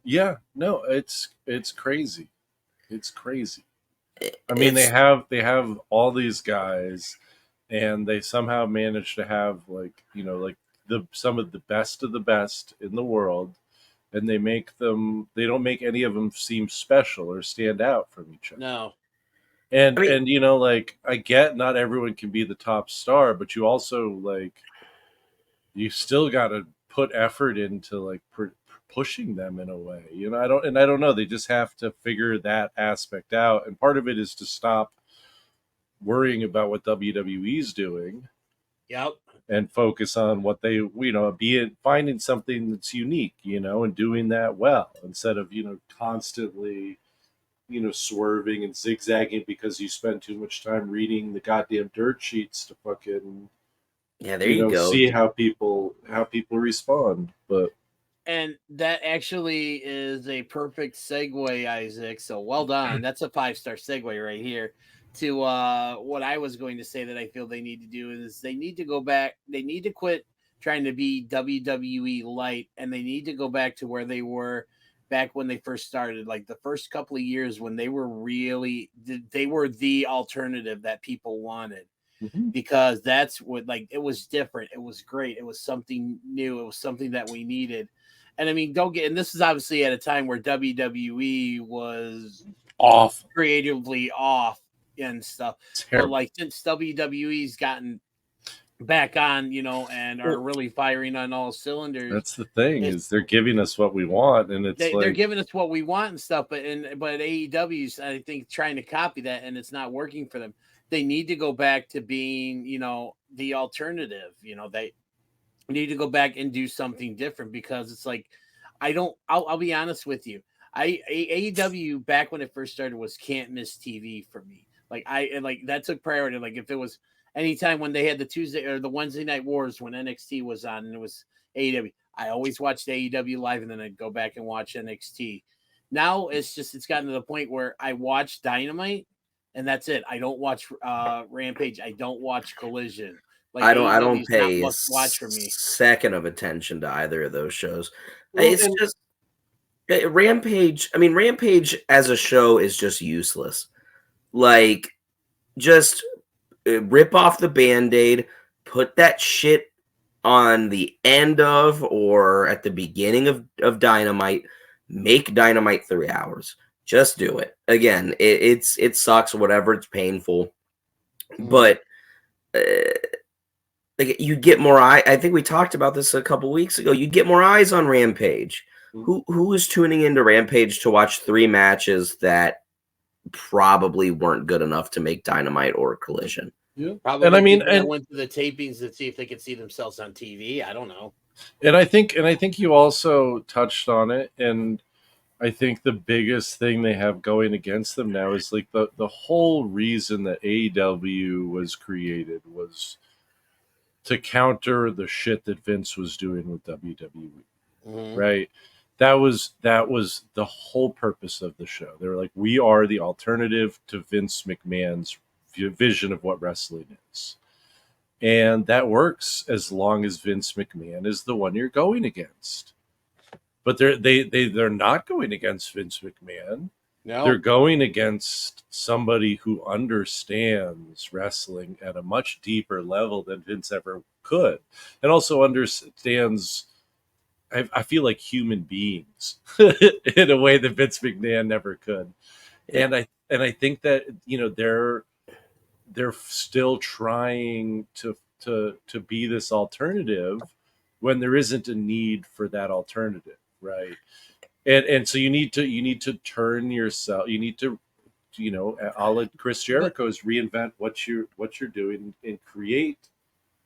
Yeah, no, it's crazy. It's crazy. I mean, they have all these guys, and they somehow managed to have like, you know, like some of the best in the world, and they don't make any of them seem special or stand out from each other. No. And and you know, like, I get not everyone can be the top star, but you also like you still got to put effort into like pushing them in a way, you know. I don't know, they just have to figure that aspect out, and part of it is to stop worrying about what WWE's doing. Yep. And focus on what they, you know, finding something that's unique, you know, and doing that well, instead of, you know, constantly, you know, swerving and zigzagging because you spend too much time reading the goddamn dirt sheets to fucking there you go, see how people respond. But and that actually is a perfect segue, Isaac. So well done. That's a 5-star segue right here to what I was going to say that I feel they need to do is they need to go back. They need to quit trying to be WWE light, and they need to go back to where they were back when they first started, like the first couple of years when they were the alternative that people wanted. Because that's what, like, it was different. It was great. It was something new. It was something that we needed. And I mean, and this is obviously at a time where WWE was off, creatively off and stuff. But like, since WWE's gotten back on, you know, and are really firing on all cylinders, that's the thing, is they're giving us what we want, and it's they're giving us what we want and stuff. But AEW's, I think, trying to copy that, and it's not working for them. They need to go back to being, you know, the alternative. You know, they need to go back and do something different, because it's like, I'll be honest with you. AEW back when it first started was can't miss TV for me. Like that took priority. Like if it was anytime when they had the Tuesday or the Wednesday night wars when NXT was on and it was AEW, I always watched AEW live, and then I'd go back and watch NXT. Now it's gotten to the point where I watch Dynamite, and that's it. I don't watch Rampage. I don't watch Collision. Like I AEW don't is not pay a must watch for me. second of attention to either of those shows. Well, It's and- just Rampage. I mean, Rampage as a show is just useless. Like, just rip off the Band-Aid, put that shit on the end of or at the beginning of Dynamite, make Dynamite 3 hours. Just do it. Again, it sucks, whatever, it's painful. But like, you get more I think we talked about this a couple weeks ago. You get more eyes on Rampage. Who is tuning into Rampage to watch 3 matches that probably weren't good enough to make Dynamite or Collision? Yeah. Probably And I mean, people that and went to the tapings to see if they could see themselves on TV. I don't know. I think you also touched on it, and I think the biggest thing they have going against them now is like the whole reason that AEW was created was to counter the shit that Vince was doing with WWE, Mhm. right? That was the whole purpose of the show. They were like, we are the alternative to Vince McMahon's vision of what wrestling is. And that works as long as Vince McMahon is the one you're going against. But they're not going against Vince McMahon. No, They're going against somebody who understands wrestling at a much deeper level than Vince ever could, and also understands. I feel like human beings in a way that Vince McMahon never could, and I think that they're still trying to be this alternative when there isn't a need for that alternative, right? And so you need to turn yourself. You need to, a la Chris Jericho's, reinvent what you're doing and create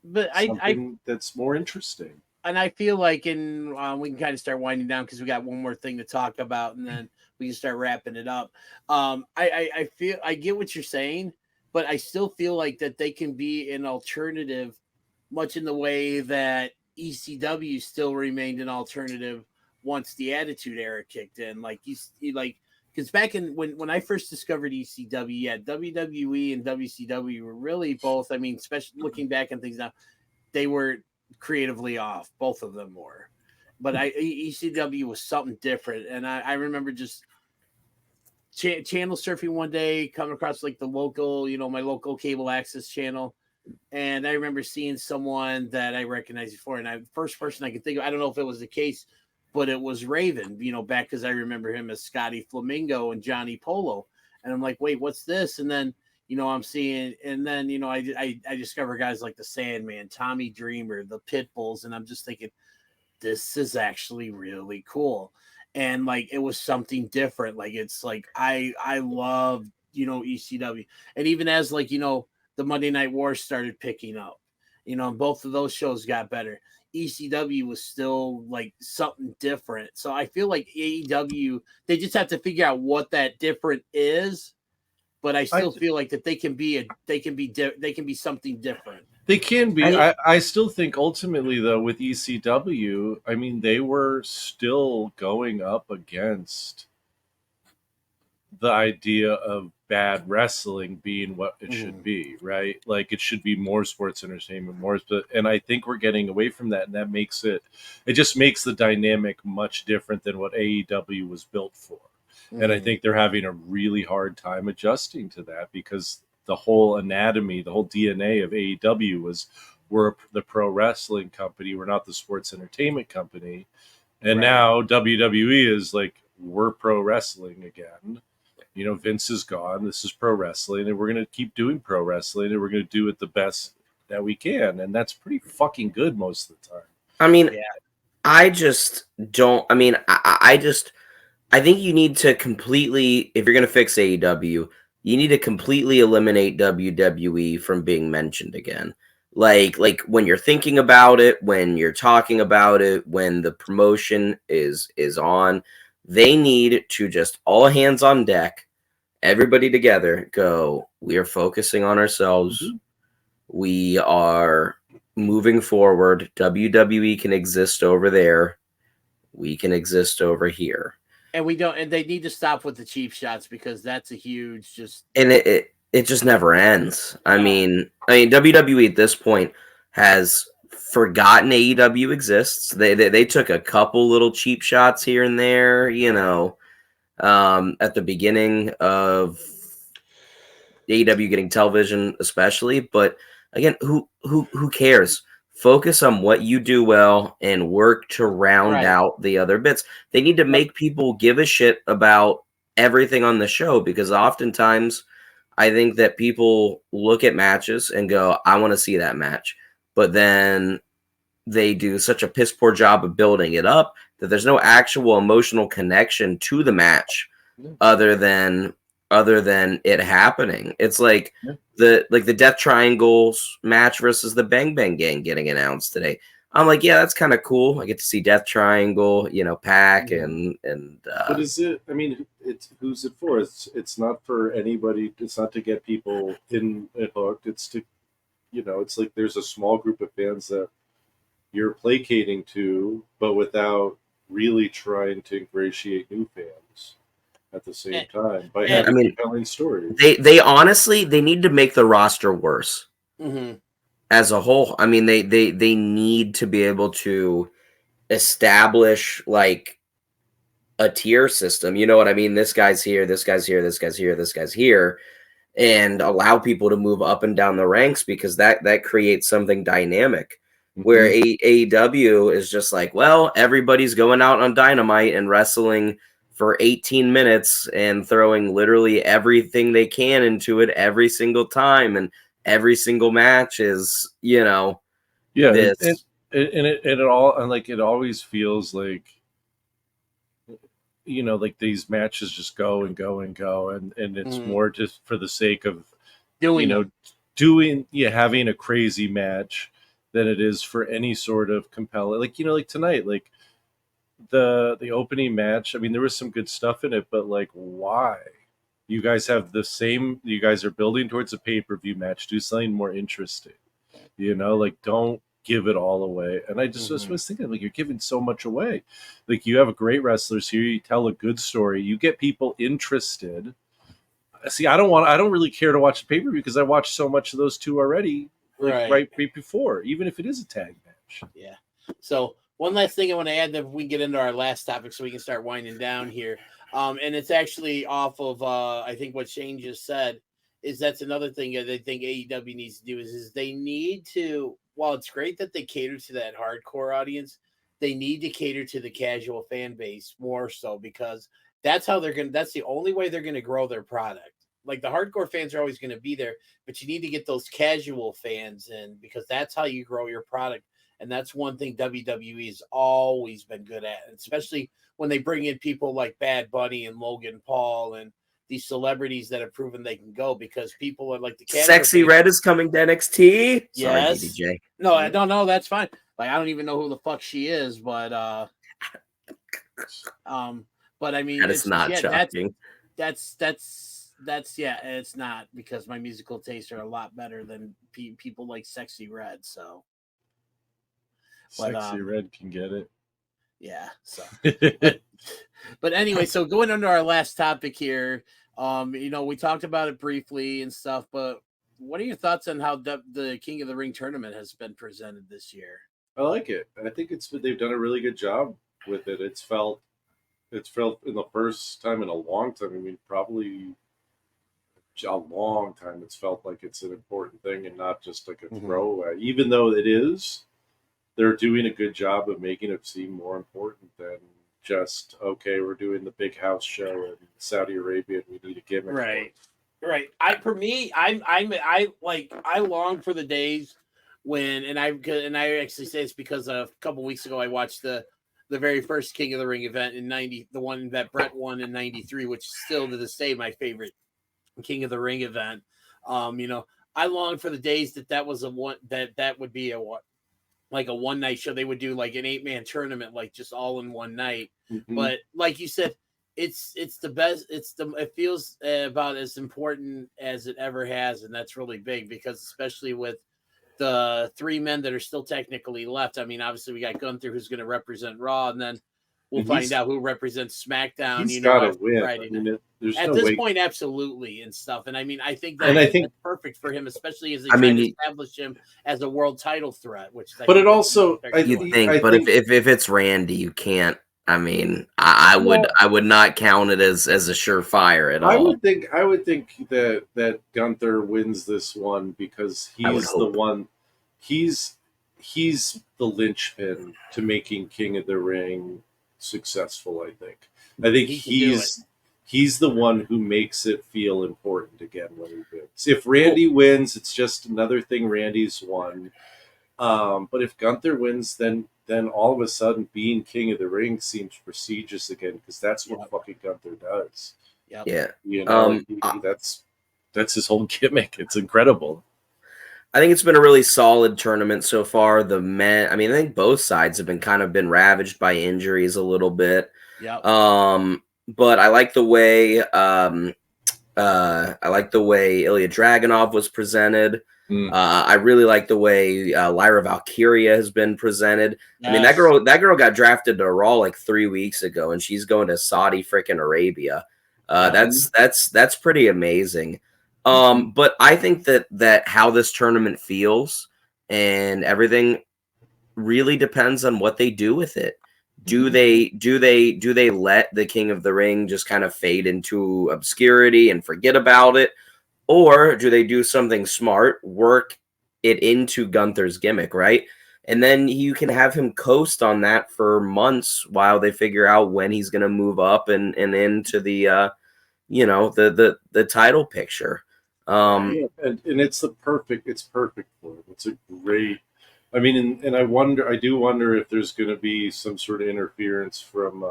but something that's more interesting. And I feel like we can kind of start winding down because we got one more thing to talk about, and then we can start wrapping it up. I feel I get what you're saying, but I still feel like that they can be an alternative, much in the way that ECW still remained an alternative once the Attitude Era kicked in. Like because back in when I first discovered ECW, yeah, WWE and WCW were really both. I mean, especially looking back on things now, they were creatively off. Both of them were, but ECW was something different. And I remember just channel surfing one day, coming across like the local, my local cable access channel. And I remember seeing someone that I recognized before. And first person I could think of, I don't know if it was the case, but it was Raven, back because I remember him as Scotty Flamingo and Johnny Polo. And I'm like, wait, what's this? And then, I'm seeing, and then, I discover guys like the Sandman, Tommy Dreamer, the Pitbulls. And I'm just thinking, this is actually really cool. And like, it was something different. Like, it's like, I love, ECW. And even as like, the Monday Night Wars started picking up, both of those shows got better. ECW was still like something different. So I feel like AEW, they just have to figure out what that different is. But I still feel like that they can be something different. They can be. I still think ultimately, though, with ECW, I mean, they were still going up against the idea of bad wrestling being what it should be, right? Like, it should be more sports entertainment, and I think we're getting away from that, and that makes it just makes the dynamic much different than what AEW was built for. And I think they're having a really hard time adjusting to that because the whole anatomy, the whole DNA of AEW was we're the pro wrestling company. We're not the sports entertainment company. And now WWE is like, we're pro wrestling again. Vince is gone. This is pro wrestling. And we're going to keep doing pro wrestling. And we're going to do it the best that we can. And that's pretty fucking good most of the time. I mean, I just don't. I mean, I think you need to completely, if you're going to fix AEW, you need to completely eliminate WWE from being mentioned again. Like when you're thinking about it, when you're talking about it, when the promotion is on, they need to just all hands on deck, everybody together go, we are focusing on ourselves. We are moving forward, WWE can exist over there. We can exist over here. And we don't, and they need to stop with the cheap shots because that's a huge just. And it just never ends. I No. mean WWE at this point has forgotten AEW exists. They took a couple little cheap shots here and there, you know, at the beginning of AEW getting television, especially. But again, who cares? Focus on what you do well and work to round Right. out the other bits. They need to make people give a shit about everything on the show, because oftentimes I think that people look at matches and go, I want to see that match. But then they do such a piss poor job of building it up that there's no actual emotional connection to the match other than it happening. It's like the Death Triangles match versus the Bang Bang Gang getting announced today. I'm like, yeah, that's kind of cool. I get to see Death Triangle, you know, Pac and What is it? I mean, it's who's it for? It's not for anybody. It's not to get people in it hooked. It's to, you know, it's like there's a small group of fans that you're placating to, but without really trying to ingratiate new fans at the same time by having compelling stories. They honestly, they need to make the roster worse as a whole. I mean, they need to be able to establish like a tier system. You know what I mean? This guy's here, this guy's here, this guy's here, this guy's here, and allow people to move up and down the ranks, because that creates something dynamic. Where AEW is just like, well, everybody's going out on Dynamite and wrestling for 18 minutes and throwing literally everything they can into it every single time, and every single match is, you know, this. It all, and like it always feels like, you know, like these matches just go and go and go, and it's more just for the sake of having a crazy match than it is for any sort of compelling, like, you know, like tonight, like the opening match. I mean, there was some good stuff in it, but like, why? You guys have the same. You guys are building towards a pay-per-view match. Do something more interesting. You know, like, don't give it all away. And I just was thinking, like, you're giving so much away. Like, you have great wrestlers here. You tell a good story. You get people interested. See, I don't really care to watch the pay-per-view because I watched so much of those two already. Like, right before, even if it is a tag match. Yeah. So one last thing I want to add, that we get into our last topic so we can start winding down here. And it's actually off of I think what Shane just said, is that's another thing that they think AEW needs to do is they need to, while it's great that they cater to that hardcore audience, they need to cater to the casual fan base more so, because that's the only way they're gonna grow their product. Like, the hardcore fans are always going to be there, but you need to get those casual fans in, because that's how you grow your product. And that's one thing WWE has always been good at, especially when they bring in people like Bad Bunny and Logan Paul and these celebrities that have proven they can go, because people are like the casual Sexy fans. Red is coming to NXT. Yes. Sorry, DDJ. No, I don't know. That's fine. Like, I don't even know who the fuck she is, but but I mean, That is not shocking. That's it's not, because my musical tastes are a lot better than people like Sexy Red. So, Sexy Red can get it. Yeah. So, but anyway, so going under our last topic here, you know, we talked about it briefly and stuff, but what are your thoughts on how the King of the Ring tournament has been presented this year? I like it. I think they've done a really good job with it. It's felt in the first time in a long time. I mean, probably a long time. It's felt like it's an important thing and not just like a throwaway. Even though it is, they're doing a good job of making it seem more important than just, okay, we're doing the big house show in Saudi Arabia and we need a gimmick. Right. I long for the days when, and I actually say it's because a couple weeks ago I watched the very first King of the Ring event in '90, the one that Brett won in '93, which is still to this day my favorite King of the Ring event. You know, I long for the days that was that would be a one night show. They would do like an 8-man tournament, like just all in one night. But like you said, it's the best. It feels about as important as it ever has, and that's really big, because especially with the 3 men that are still technically left. I mean, obviously we got Gunther who's going to represent Raw, and then we'll And find out who represents SmackDown. He's got to after win. Friday I mean, night. there's At no this way. point, absolutely, and stuff. And I mean, I think And that's, I think- that's perfect for him, especially as they I try mean, to establish him as a world title threat. Which, But it also, You think, but if it's Randy, you can't. I mean, I would not count it as a surefire at all. I would think that Gunther wins this one because he's the hope. one. He's the linchpin to making King of the Ring successful. I think He can do he's the one who makes it feel important again when he wins. If Randy wins, it's just another thing Randy's won. But if Gunther wins, then all of a sudden being King of the Ring seems prestigious again because that's what fucking Gunther does. Yep. Yeah. You know, that's his whole gimmick. It's incredible. I think it's been a really solid tournament so far. The men, I mean, I think both sides have been ravaged by injuries a little bit. Yep. But I like the way Ilya Dragunov was presented. I really like the way Lyra Valkyria has been presented. I mean, that girl got drafted to Raw like 3 weeks ago, and she's going to Saudi freaking Arabia. That's pretty amazing. But I think that how this tournament feels and everything really depends on what they do with it. Do they let the King of the Ring just kind of fade into obscurity and forget about it? Or do they do something smart, work it into Gunther's gimmick, right? And then you can have him coast on that for months while they figure out when he's going to move up and into the, the title picture. And it's perfect for him. It's a great. I mean, and I do wonder if there's going to be some sort of interference from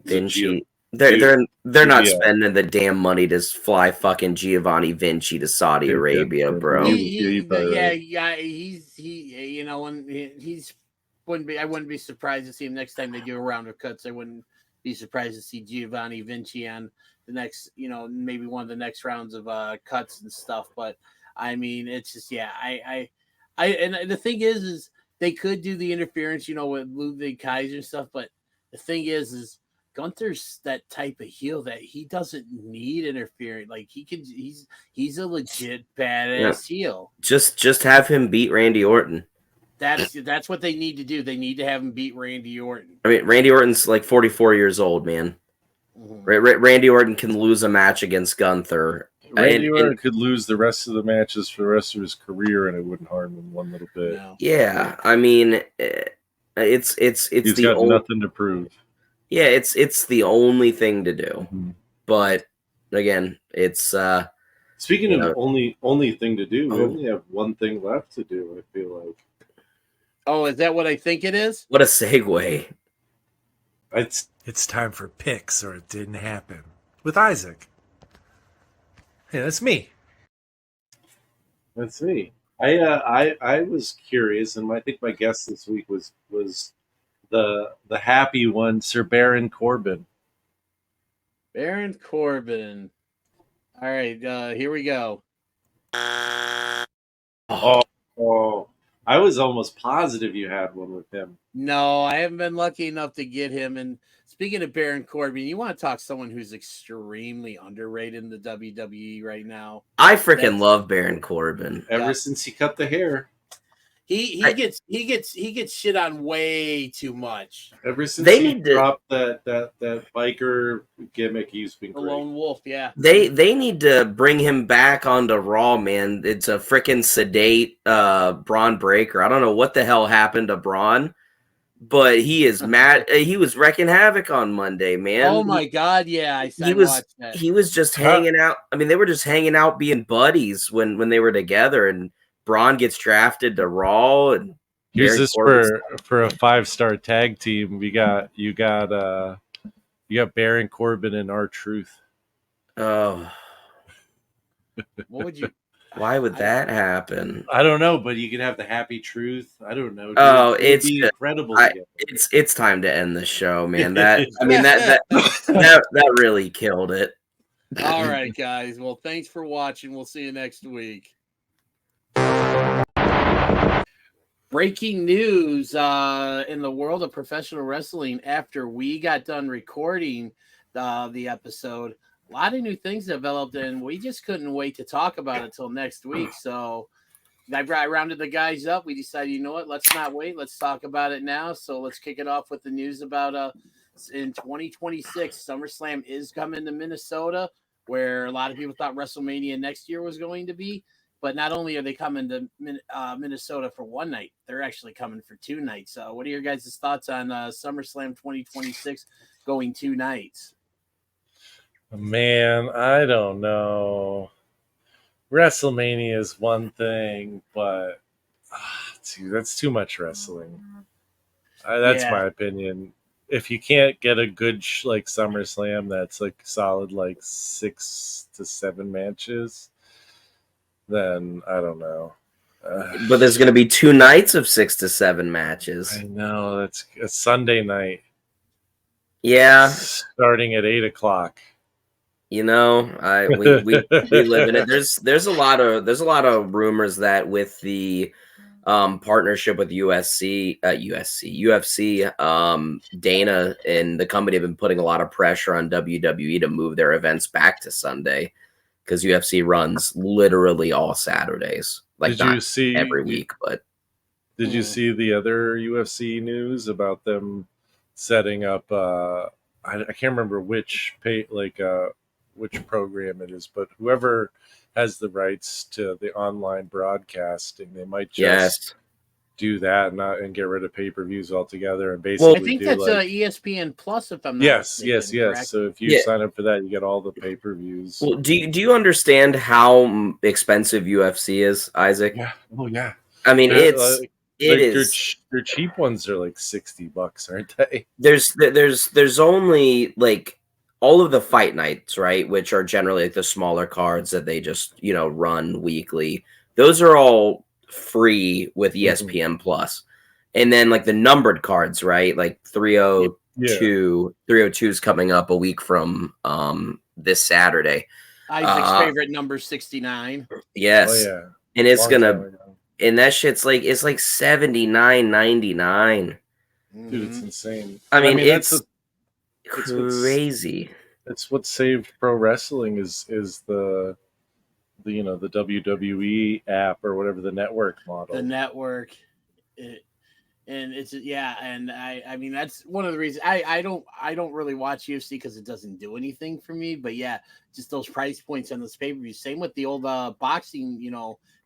Vinci. They're not spending the damn money to fly fucking Giovanni Vinci to Saudi Arabia, bro. He's I wouldn't be surprised to see him next time they do a round of cuts. I wouldn't be surprised to see Giovanni Vinci on the next, maybe one of the next rounds of cuts and stuff. But I mean, it's just and the thing is they could do the interference, with Ludwig Kaiser and stuff. But the thing is Gunther's that type of heel that he doesn't need interference. Like he's a legit badass heel. Just have him beat Randy Orton. That's what they need to do. They need to have him beat Randy Orton. I mean, Randy Orton's like 44 years old, man. Mm-hmm. Randy Orton can lose a match against Gunther. Randy Orton could lose the rest of the matches for the rest of his career, and it wouldn't harm him one little bit. No. Yeah, I mean, it's he's got nothing to prove. Yeah, it's the only thing to do. Mm-hmm. But again, it's speaking of only thing to do, we only have one thing left to do, I feel like. Oh, is that what I think it is? What a segue. It's time for picks or it didn't happen with Isaac. Hey, that's me. Let's see. I was curious, and I think my guest this week was the happy one, Sir Baron Corbin. Baron Corbin. All right, here we go. Oh, I was almost positive you had one with him. No, I haven't been lucky enough to get him. And speaking of Baron Corbin, you want to talk someone who's extremely underrated in the WWE right now? I freaking love Baron Corbin. Ever since he cut the hair. He gets shit on way too much. Ever since he dropped that biker gimmick, he's been great. The lone wolf, yeah. They need to bring him back onto Raw, man. It's a freaking sedate Braun Breaker. I don't know what the hell happened to Braun, but he is mad. He was wrecking havoc on Monday, man. Oh my god, yeah. I watched that. He was just hanging out. I mean, they were just hanging out, being buddies when they were together, and Braun gets drafted to Raw, and here's this for a 5-star tag team. You got Baron Corbin and R-Truth. Oh, what would you? Why would that happen? I don't know, but you could have the Happy Truth. I don't know. Oh, it's incredible. It's time to end the show, man. That that really killed it. All right, guys. Well, thanks for watching. We'll see you next week. Breaking news in the world of professional wrestling after we got done recording the episode. A lot of new things developed, and we just couldn't wait to talk about it till next week. So I rounded the guys up. We decided, you know what? Let's not wait. Let's talk about it now. So let's kick it off with the news about in 2026, SummerSlam is coming to Minnesota, where a lot of people thought WrestleMania next year was going to be. But not only are they coming to Minnesota for one night, they're actually coming for 2 nights. What are your guys' thoughts on SummerSlam 2026 going 2 nights? Man, I don't know. WrestleMania is one thing, but dude, that's too much wrestling. That's my opinion. If you can't get a good like SummerSlam, that's like solid like 6 to 7 matches, then I don't know. But there's going to be 2 nights of 6 to 7 matches. I know, that's a Sunday night. Yeah, starting at 8:00. you know, we live in it. There's a lot of rumors that with the partnership with UFC, Dana and the company have been putting a lot of pressure on WWE to move their events back to Sunday because UFC runs literally all Saturdays. Like, did you see every week, but did you see the other UFC news about them setting up? I can't remember which which program it is, but whoever has the rights to the online broadcasting, they might just do that and get rid of pay-per-views altogether and basically I think that's ESPN Plus, if I'm not yes. correct. So if you sign up for that, you get all the pay-per-views. Well, do you understand how expensive UFC is, Isaac? Yeah. Oh yeah. I mean, it is. Their cheap ones are like $60, aren't they? There's only like all of the fight nights, right? Which are generally like the smaller cards that they just, run weekly. Those are all free with ESPN Plus. And then like the numbered cards, right? Like 302 is coming up a week from this Saturday. Isaac's favorite number 69. Yes. Oh yeah. And it's and that shit's like it's like $79.99. Dude, it's insane. I mean it's crazy. It's what saved pro wrestling is the WWE app or whatever, the network model. The network, and it's and I mean that's one of the reasons I don't really watch UFC because it doesn't do anything for me. But yeah, just those price points on those pay-per-views. Same with the old boxing,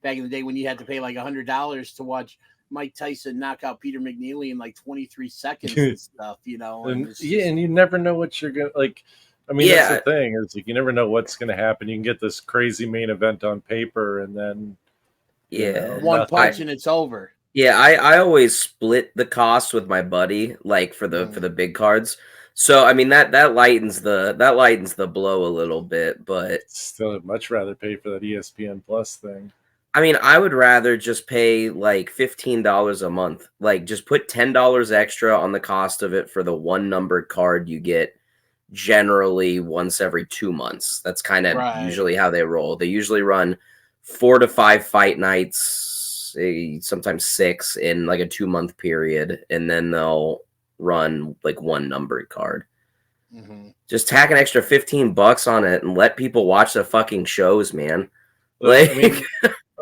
back in the day when you had to pay like $100 to watch Mike Tyson knock out Peter McNeely in like 23 seconds and stuff, And you never know what you're gonna like. I mean, that's the thing is like you never know what's gonna happen. You can get this crazy main event on paper, and then one punch and it's over. Yeah, I always split the cost with my buddy, like for the big cards. So I mean that lightens the blow a little bit, but still I'd much rather pay for that ESPN Plus thing. I mean, I would rather just pay like $15 a month. Like just put $10 extra on the cost of it for the one numbered card you get generally once every 2 months. That's kind of usually how they roll. They usually run 4 to 5 fight nights, sometimes 6 in like a 2-month period, and then they'll run like one numbered card. Just tack an extra $15 on it and let people watch the fucking shows, man. Like, I mean,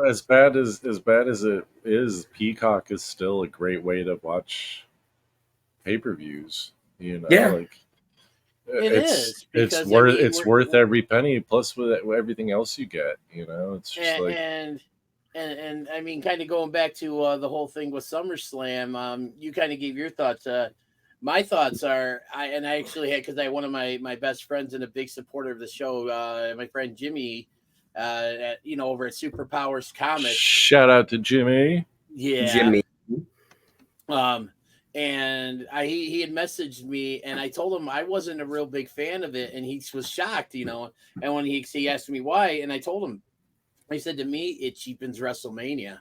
as bad as it is, Peacock is still a great way to watch pay-per-views. Like it's worth every penny plus with everything else you get. It's just and I mean, kind of going back to the whole thing with SummerSlam. You kind of gave your thoughts. My thoughts are, I actually had, because I one of my best friends and a big supporter of the show, my friend Jimmy. Over at Superpowers Comics. Shout out to Jimmy. Yeah, Jimmy. And he had messaged me, and I told him I wasn't a real big fan of it, and he was shocked, And when he asked me why, and I told him, he said to me, it cheapens WrestleMania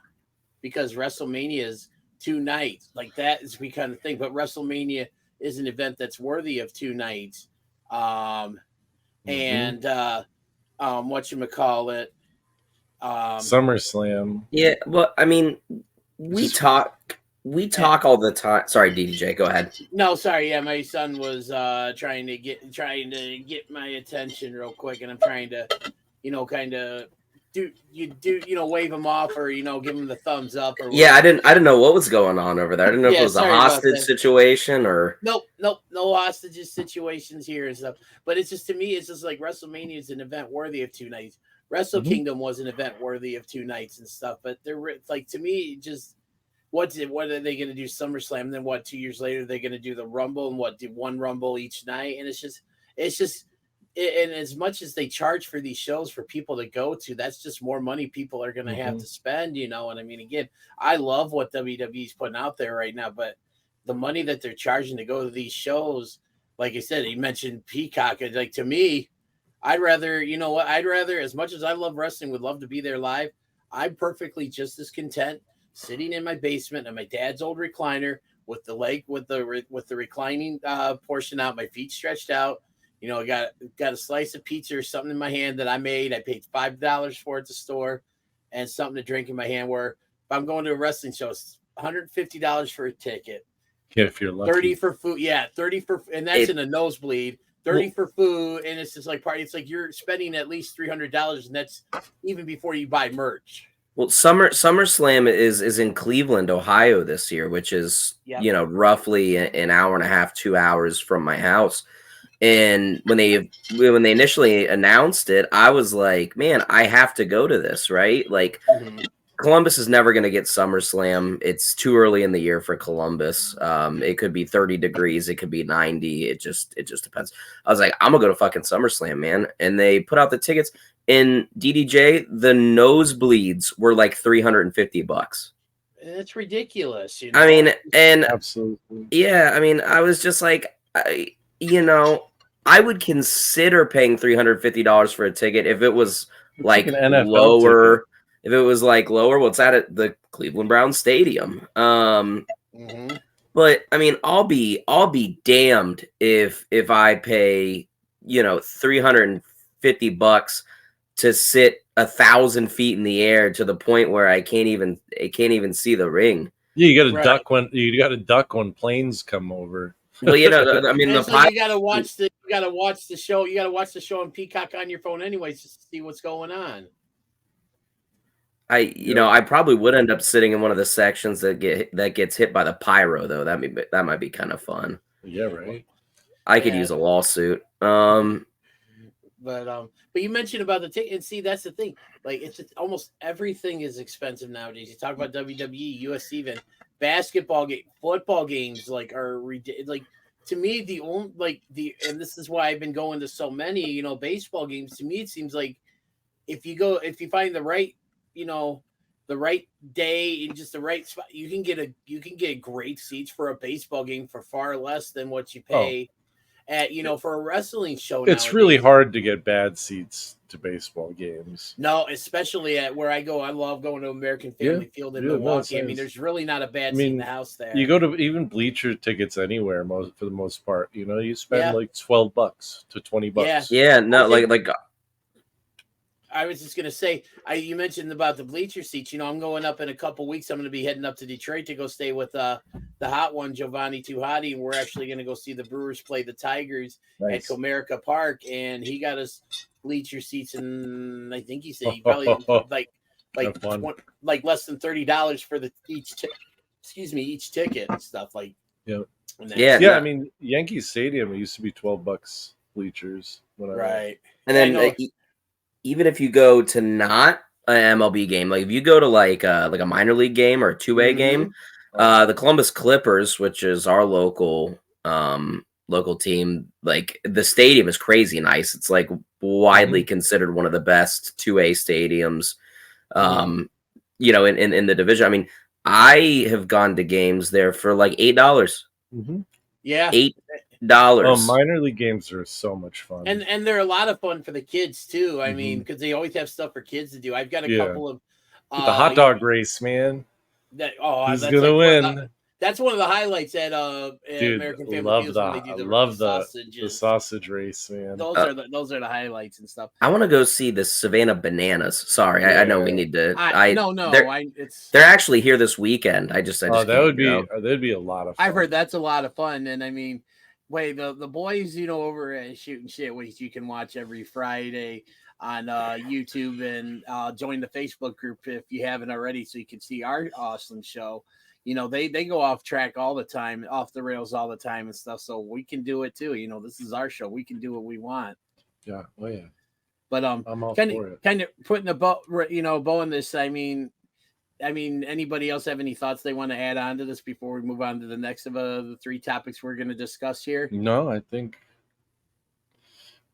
because WrestleMania is 2 nights, like that is the kind of thing. But WrestleMania is an event that's worthy of 2 nights, and. Whatchamacallit? SummerSlam. Yeah, well, I mean, we talk all the time. Sorry, DJ, go ahead. No, sorry. Yeah, my son was trying to get my attention real quick, and I'm trying to, kind of wave him off or give him the thumbs up or Yeah, whatever. I didn't know what was going on over there. I didn't know if it was a sorry about hostage that. situation or. Nope, no hostages situations here and stuff. But it's just, to me, it's just like WrestleMania is an event worthy of 2 nights. Wrestle Kingdom was an event worthy of 2 nights and stuff. But it's like, to me, just what are they going to do? SummerSlam, then what? 2 years later they're going to do the Rumble, and do 1 Rumble each night, and it's just. And as much as they charge for these shows for people to go to, that's just more money people are going to have to spend, And I mean, again, I love what WWE's putting out there right now, but the money that they're charging to go to these shows, like I said, you mentioned Peacock. Like, to me, I'd rather, as much as I love wrestling, would love to be there live. I'm perfectly just as content sitting in my basement in my dad's old recliner with the reclining portion out, my feet stretched out. I got a slice of pizza or something in my hand that I made. I paid $5 for it at the store, and something to drink in my hand. Where if I'm going to a wrestling show, it's $150 for a ticket. Yeah, if you're lucky. 30 for food. Yeah, 30 for, and that's in a nosebleed. 30 for food, and it's just like party. It's like you're spending at least $300, and that's even before you buy merch. Well, SummerSlam is in Cleveland, Ohio this year, which is roughly an hour and a half, 2 hours from my house. And when they initially announced it, I was like, man, I have to go to this, right? Like, Columbus is never going to get SummerSlam. It's too early in the year for Columbus. It could be 30 degrees. It could be 90. It just depends. I was like, I'm going to go to fucking SummerSlam, man. And they put out the tickets. In DDJ, the nosebleeds were like $350. It's ridiculous. I mean, and absolutely. Yeah, I mean, I was just like, I would consider paying $350 for a ticket if it was like lower. Ticket. If it was like lower, well, it's at the Cleveland Browns Stadium. But I mean, I'll be damned if I pay $350 to sit 1,000 feet in the air to the point where I can't even see the ring. Yeah, you got to duck when planes come over. Well, I mean, you gotta watch the show. You gotta watch the show on Peacock on your phone, anyways, just to see what's going on. I probably would end up sitting in one of the sections that gets hit by the pyro, though. That might be kind of fun. Yeah, right. I could use a lawsuit. But you mentioned about the ticket, and see, that's the thing. Like, it's just, almost everything is expensive nowadays. You talk about WWE, UFC, even basketball game, football games, like, are like, to me, the only and this is why I've been going to so many, baseball games. To me, it seems like if you find the right, the right day and just the right spot, you can get great seats for a baseball game for far less than what you pay. At for a wrestling show. It's nowadays really hard to get bad seats to baseball games. No, especially at where I go. I love going to American Family Field in Milwaukee. I mean, there's really not a bad seat in the house there. You go to even bleacher tickets anywhere for the most part. You spend like $12 to $20. Yeah, no, like. I was just gonna say, you mentioned about the bleacher seats. I'm going up in a couple weeks. I'm going to be heading up to Detroit to go stay with the hot one, Giovanni Tuhati, and we're actually going to go see the Brewers play the Tigers at Comerica Park. And he got us bleacher seats, and I think he said he probably like less than $30 for each ticket and stuff like. Yeah. Yeah. I mean, Yankee Stadium, it used to be $12 bleachers. Right. And then. Even if you go to not an MLB game, like if you go to like a minor league game or a 2A game, the Columbus Clippers, which is our local team, like the stadium is crazy nice. It's like widely considered one of the best 2A stadiums, in the division. I mean, I have gone to games there for like $8. Yeah. $8. Oh, minor league games are so much fun, and they're a lot of fun for the kids too. I mean, because they always have stuff for kids to do. I've got a couple of the hot dog race, man. Who's gonna win? That's one of the highlights at Dude, American Family love Feuds the when they do I the, love the the sausages. sausage race, man. Those are the highlights and stuff. I want to go see the Savannah Bananas. Sorry, I know we Yeah. need to. It's. They're actually here this weekend. I just Oh, can't go. that'd be a lot of fun. I've heard that's a lot of fun, and I mean, wait, the boys, over at Shooting Shit, which you can watch every Friday on YouTube, and join the Facebook group if you haven't already, so you can see our awesome show. They go off track all the time, off the rails all the time and stuff. So we can do it too. This is our show. We can do what we want. Yeah. Oh yeah. But I'm all for it. kind of putting a bow, bow in this. I mean, anybody else have any thoughts they want to add on to this before we move on to the next of the three topics we're going to discuss here? No, I think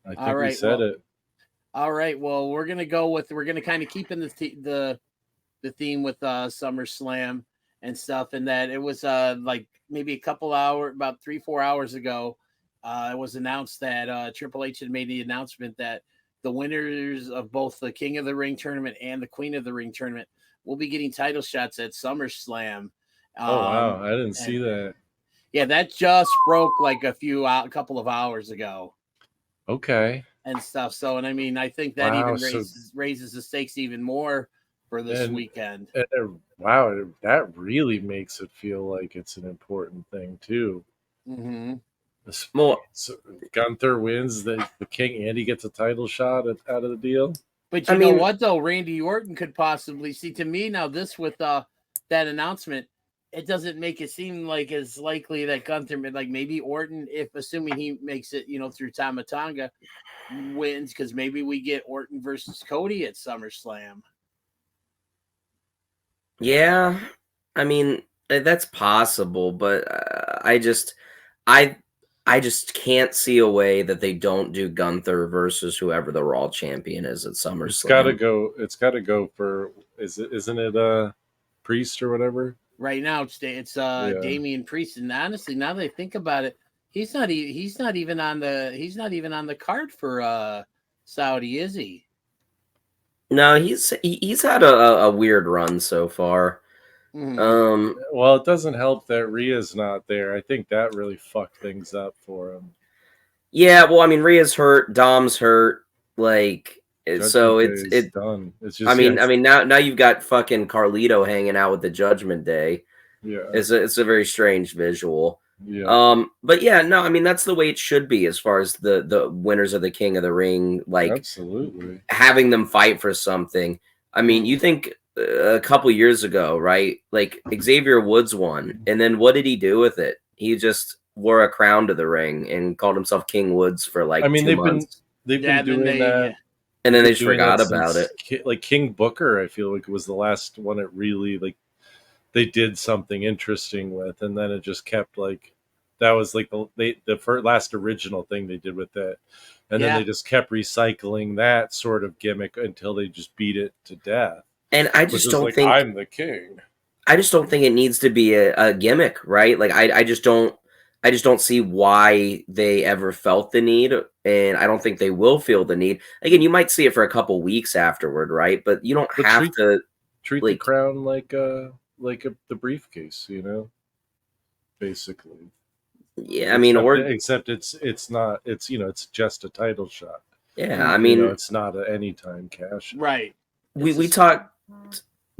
we said it. All right. Well, we're going to kind of keep in the theme with SummerSlam and stuff, and that it was like maybe a couple hours, about 3-4 hours ago, it was announced that Triple H had made the announcement that the winners of both the King of the Ring tournament and the Queen of the Ring tournament will be getting title shots at SummerSlam. Oh wow, I didn't see that. Yeah, that just broke like a couple of hours ago. Okay. And stuff. So, and I mean, I think that raises the stakes even more for this weekend. Wow, that really makes it feel like it's an important thing too. Mm-hmm. So Gunther wins, the King, and he gets a title shot out of the deal. But you know what though, Randy Orton could possibly see. To me now, this with that announcement, it doesn't make it seem like it's likely that Gunther, like maybe Orton, if assuming he makes it, through Tama Tonga, wins, because maybe we get Orton versus Cody at SummerSlam. Yeah, I mean that's possible, but I just can't see a way that they don't do Gunther versus whoever the Raw champion is at SummerSlam. It's got to go for isn't it Priest or whatever? Right now it's Damian Priest, and honestly, now that I think about it, he's not even on the card for Saudi, is he? No, he's had a weird run so far. Mm-hmm. Well, it doesn't help that Rhea's not there. I think that really fucked things up for him. Yeah, well, I mean, Rhea's hurt, Dom's hurt, like so it's done. It's just I mean now you've got fucking Carlito hanging out with the Judgment Day. Yeah, it's a very strange visual. Yeah. But yeah, no, I mean that's the way it should be as far as the winners of the King of the Ring, like absolutely having them fight for something. I mean, you think a couple years ago, right? Like Xavier Woods won, and then what did he do with it? He just wore a crown to the ring and called himself King Woods for like 2 months. They've been doing that. And then they just forgot about it. Like King Booker, I feel like it was the last one it really like they did something interesting with, and then it just kept like that was like the first, last original thing they did with that, and then they just kept recycling that sort of gimmick until they just beat it to death. And I just don't think I'm the king. I just don't think it needs to be a gimmick, right? Like I just don't see why they ever felt the need, and I don't think they will feel the need. Again, you might see it for a couple weeks afterward, right? But you don't have to treat the crown like the briefcase, basically. Yeah, I mean, except it's not. It's it's just a title shot. Yeah, I mean, it's not an anytime cash. Right. We talked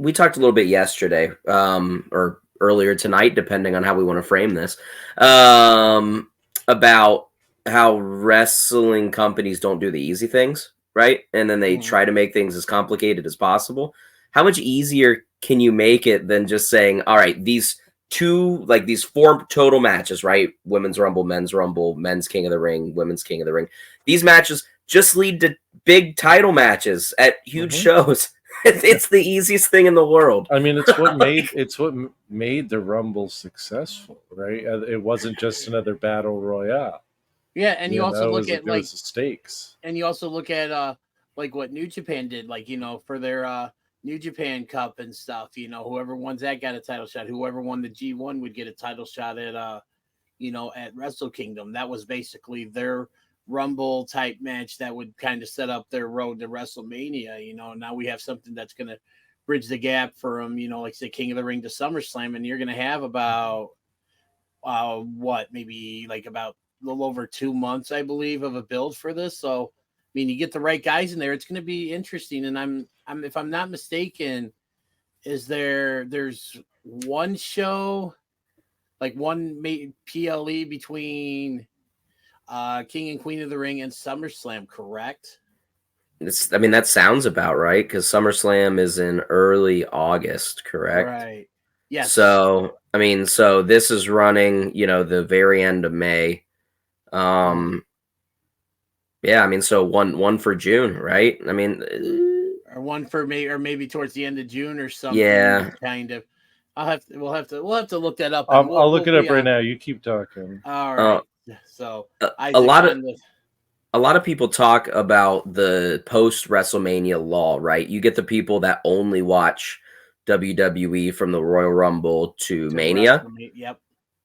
a little bit yesterday, or earlier tonight, depending on how we want to frame this, about how wrestling companies don't do the easy things, right? And then they try to make things as complicated as possible. How much easier can you make it than just saying, all right, these 4 total matches, right? Women's Rumble, Men's King of the Ring, Women's King of the Ring. These matches just lead to big title matches at huge shows. It's the easiest thing in the world. I mean, it's what made the Rumble successful, right? It wasn't just another battle royale. Yeah, and you also look at like stakes. And you also look at like what New Japan did, like for their New Japan Cup and stuff. Whoever wins that got a title shot. Whoever won the G1 would get a title shot at at Wrestle Kingdom. That was basically their Rumble type match that would kind of set up their road to WrestleMania. Now we have something that's going to bridge the gap for them, like say King of the Ring to SummerSlam, and you're going to have about maybe like about a little over 2 months, I believe, of a build for this. So, I mean, you get the right guys in there, it's going to be interesting. And I'm if I'm not mistaken, there's one show, like one PLE between King and Queen of the Ring and SummerSlam, correct? I mean, that sounds about right because SummerSlam is in early August, correct? Right. Yes. So, I mean, so this is running, the very end of May. Yeah, I mean, so one for June, right? I mean, Or one for May, or maybe towards the end of June or something. Yeah. Kind of. We'll have to look that up. I'll look it up right now. You keep talking. All right. So a lot of people talk about the post WrestleMania law, right? You get the people that only watch WWE from the Royal Rumble to Mania. Yep.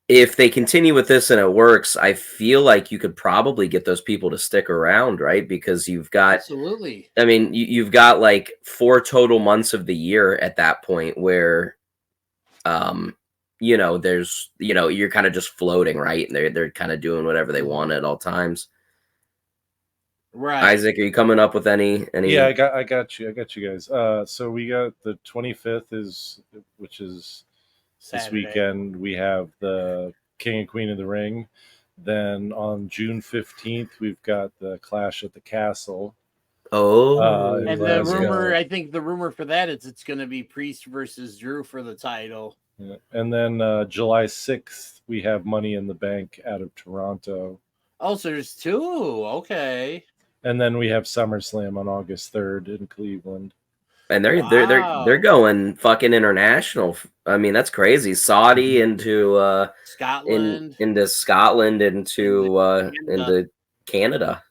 If they continue with this and it works, I feel like you could probably get those people to stick around, right? Because you've got, absolutely. I mean, you've got like 4 total months of the year at that point where, there's, you're kind of just floating, right? And they're kind of doing whatever they want at all times. Right. Isaac, are you coming up with any? Yeah, I got you guys. So we got the 25th which is Saturday. This weekend. We have the King and Queen of the Ring. Then on June 15th, we've got the Clash at the Castle. Oh, and the rumor, I think the rumor for that is it's going to be Priest versus Drew for the title. Yeah. And then July 6th, we have Money in the Bank out of Toronto. Oh, so there's 2. Okay. And then we have SummerSlam on August 3rd in Cleveland. And they're going fucking international. I mean, that's crazy. Saudi into Scotland, into Scotland, into Canada.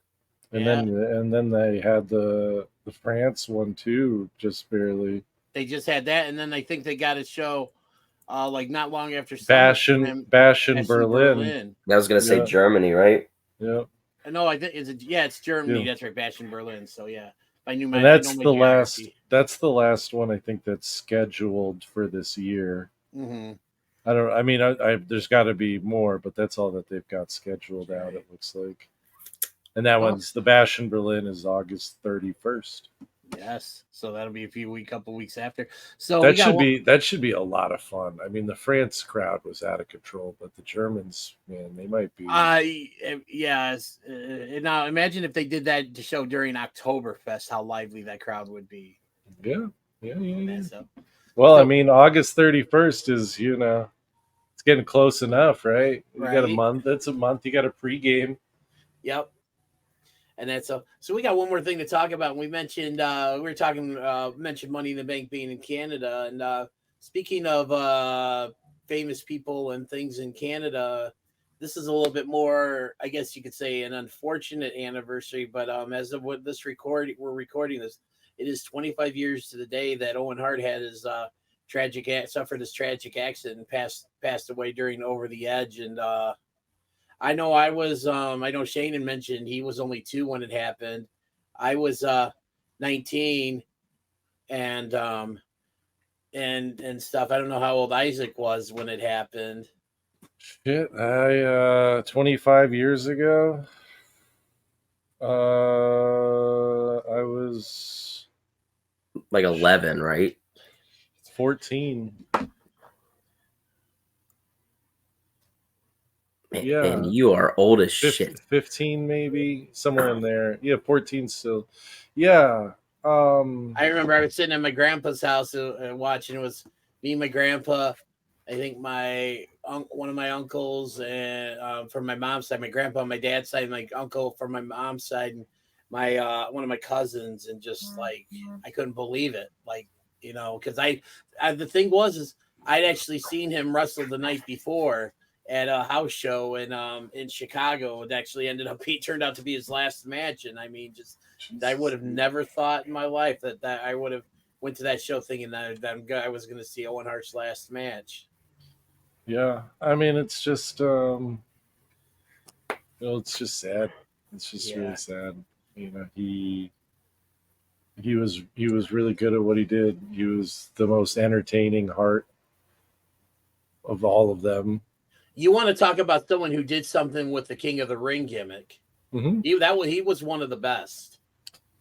And then they had the France one too, just barely. They just had that, and then I think they got a show like not long after Bash in Berlin. I was gonna say Germany, right? Yeah. No, I think it's Germany. Yeah. That's right, Bash in Berlin. So yeah, I knew my. And that's the last. That's the last one I think that's scheduled for this year. Mm-hmm. I mean, there's got to be more, but that's all that they've got scheduled out. It looks like. And that one's the Bash in Berlin is August 31st. Yes, so that'll be a couple weeks after. So that should be a lot of fun. I mean, the France crowd was out of control, but the Germans, man, they might be. Yes. Now imagine if they did that show during Oktoberfest, how lively that crowd would be. Yeah. Well, I mean, August 31st is it's getting close enough, right? You got a month. That's a month. You got a pregame. Yep. And that's so we got one more thing to talk about. We mentioned mentioned Money in the Bank being in Canada, and speaking of famous people and things in Canada, this is a little bit more, I guess you could say, an unfortunate anniversary. But as of what we're recording this, it is 25 years to the day that Owen Hart had his suffered his tragic accident and passed away during Over the Edge. And I know I was, I know Shane had mentioned he was only 2 when it happened. I was 19 and stuff. I don't know how old Isaac was when it happened. Shit, 25 years ago, I was like 11, right? 14. Yeah, and you are old as shit. 15 maybe, somewhere in there. Yeah, 14 still. Yeah. I remember I was sitting at my grandpa's house watching. It was me and my grandpa. I think one of my uncles and from my mom's side, my grandpa on my dad's side, my uncle from my mom's side, and my one of my cousins, and just like I couldn't believe it, like because I the thing was I'd actually seen him wrestle the night before at a house show in Chicago. It actually turned out to be his last match, and I mean, I would have never thought in my life that I would have went to that show thinking that I was going to see Owen Hart's last match. Yeah, I mean, it's just it's just sad. It's just really sad. He was really good at what he did. He was the most entertaining Hart of all of them. You want to talk about someone who did something with the King of the Ring gimmick? Hmm. He was one of the best.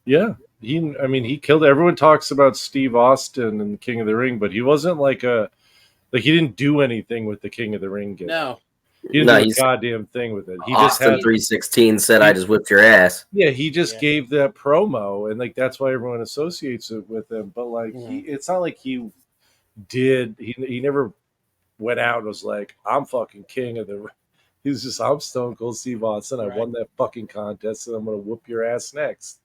Yeah, he killed. Everyone talks about Steve Austin and the King of the Ring, but he wasn't like he didn't do anything with the King of the Ring gimmick. No, He didn't No, do a he's goddamn thing with it. He just Austin had 316 said, he- "I just whipped your ass." Yeah, he just Yeah. gave that promo, and like that's why everyone associates it with him. But like, it's not like he did. He never went out and was like, "I'm fucking king of the." He was just, "I'm Stone Cold Steve Austin. I Right. won that fucking contest, and I'm gonna whoop your ass next."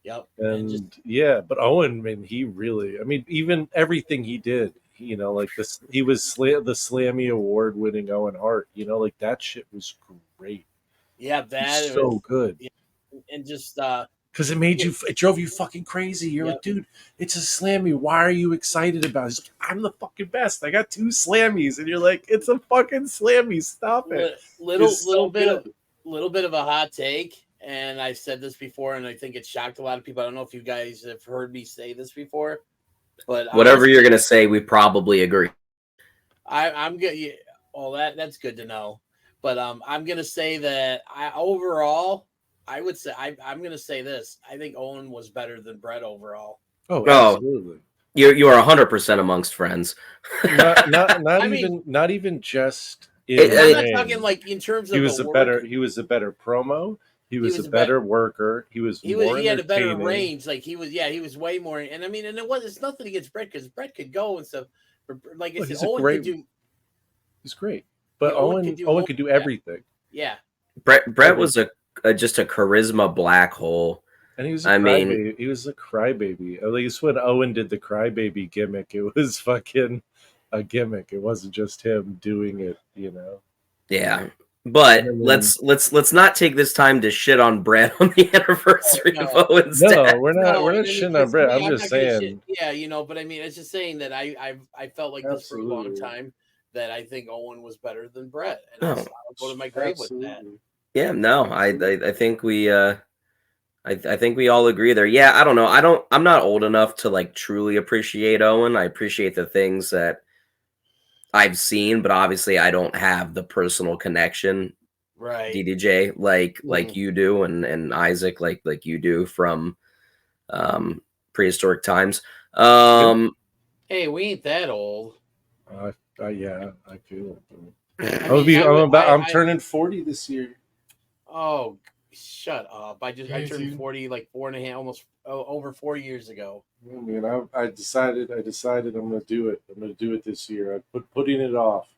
yep, And yeah, but Owen, man, he really. I mean, even everything he did. Like this, he was the Slammy award-winning Owen Hart. Like that shit was great. yeah, It that was so good. and just Because it drove you fucking crazy. You're like, dude, it's a Slammy. Why are you excited about it? He's like, I'm the fucking best. I got 2 Slammies. And you're like, it's a fucking Slammy. Stop it. little bit of a hot take. And I've said this before, and I think it shocked a lot of people. I don't know if you guys have heard me say this before, but Whatever you're gonna say, we probably agree. I'm good. Yeah, well, that's good to know. But I'm gonna say that overall, I would say I'm gonna say this. I think Owen was better than Brett overall. Oh, Oh. absolutely. You are 100% amongst friends. Not even just in I'm I'm the not ring. talking like in terms of He was the a work. better promo. He was a better worker. He He had a better entertaining. range. Like he was way more. And I mean, and it's nothing against Brett because Brett could go and stuff. But like I said, He's a Owen great- could do. He's great. But Yeah, Owen Owen could do Owen more. could do Yeah. everything. Yeah, Brett was just a charisma black hole. And he was he was a crybaby. At least when Owen did the crybaby gimmick, it was fucking a gimmick. It wasn't just him doing it, Yeah. But And then- let's not take this time to shit on Brett on the anniversary No. of Owen's No, death. we're not and it's shitting on just Brett. me, I'm just not gonna saying. shit- Yeah, but I mean, it's just saying that I felt like this for a long Absolutely. time that I think Owen was better than Brett, and Oh, I'll go to my grave with that. Absolutely. Yeah, no, I think we I think we all agree there. Yeah, I don't know. I'm not old enough to like truly appreciate Owen. I appreciate the things that I've seen, but obviously I don't have the personal connection, Right. DDJ, like you do, and Isaac like you do from prehistoric times. Hey, we ain't that old. Yeah, I feel it. I mean, I'm turning 40 this year. Oh, shut up! I Yeah, turned dude. 40 like 4.5, almost over 4 years ago. I mean, I decided I'm gonna do it. I'm gonna do it this year. Putting it off.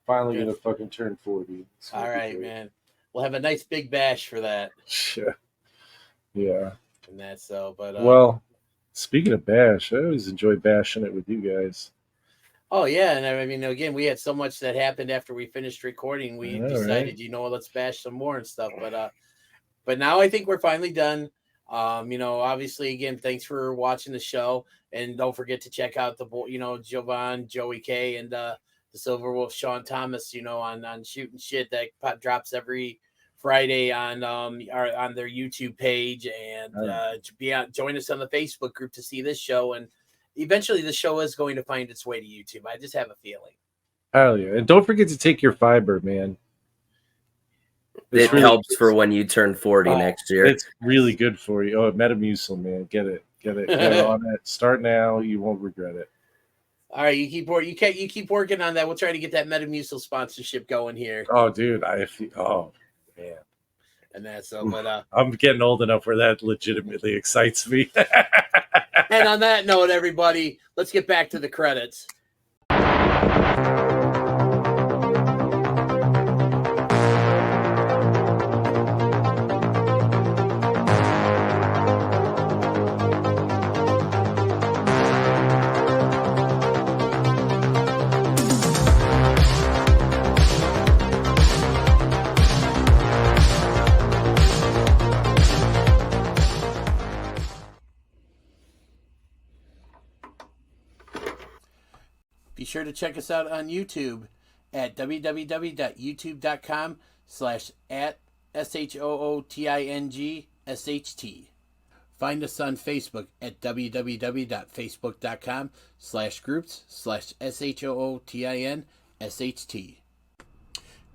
Finally Good. gonna fucking turn 40. It's gonna All be right, great. man. We'll have a nice big bash for that, Yeah. and that's so. But Well, speaking of bash, I always enjoy bashing it with you guys. oh yeah, and I mean, again, we had so much that happened after we finished recording. We I know, decided, right? let's bash some more and stuff. But now I think we're finally done. Obviously, again, thanks for watching the show, and don't forget to check out Jovan, Joey K, and the Silver Wolf, Sean Thomas. On Shooting Shit that drops every Friday on on their YouTube page, and join us on the Facebook group to see this show. And eventually, the show is going to find its way to YouTube. I just have a feeling. Hell yeah. And don't forget to take your fiber, man. It really helps good. for when you turn 40 Oh, next year. It's really good for you. Oh, Metamucil, man. Get it. Get on it. Start now. You won't regret it. All right, you keep working on that. We'll try to get that Metamucil sponsorship going here, Oh, dude. Oh, man. and that's so. But I'm getting old enough where that legitimately excites me. and on that note, everybody, let's get back to the credits. Be sure to check us out on YouTube at www.youtube.com/@SHOOTINGSHT. Find us on Facebook at www.facebook.com/groups/SHOOTINSHT.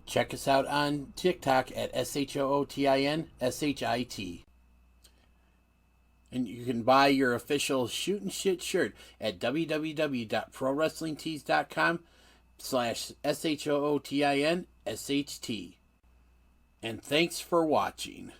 Check us out on TikTok at SHOOTINSHIT. And you can buy your official Shootin' Shit shirt at www.prowrestlingtees.com/SHOOTINSHT. And thanks for watching.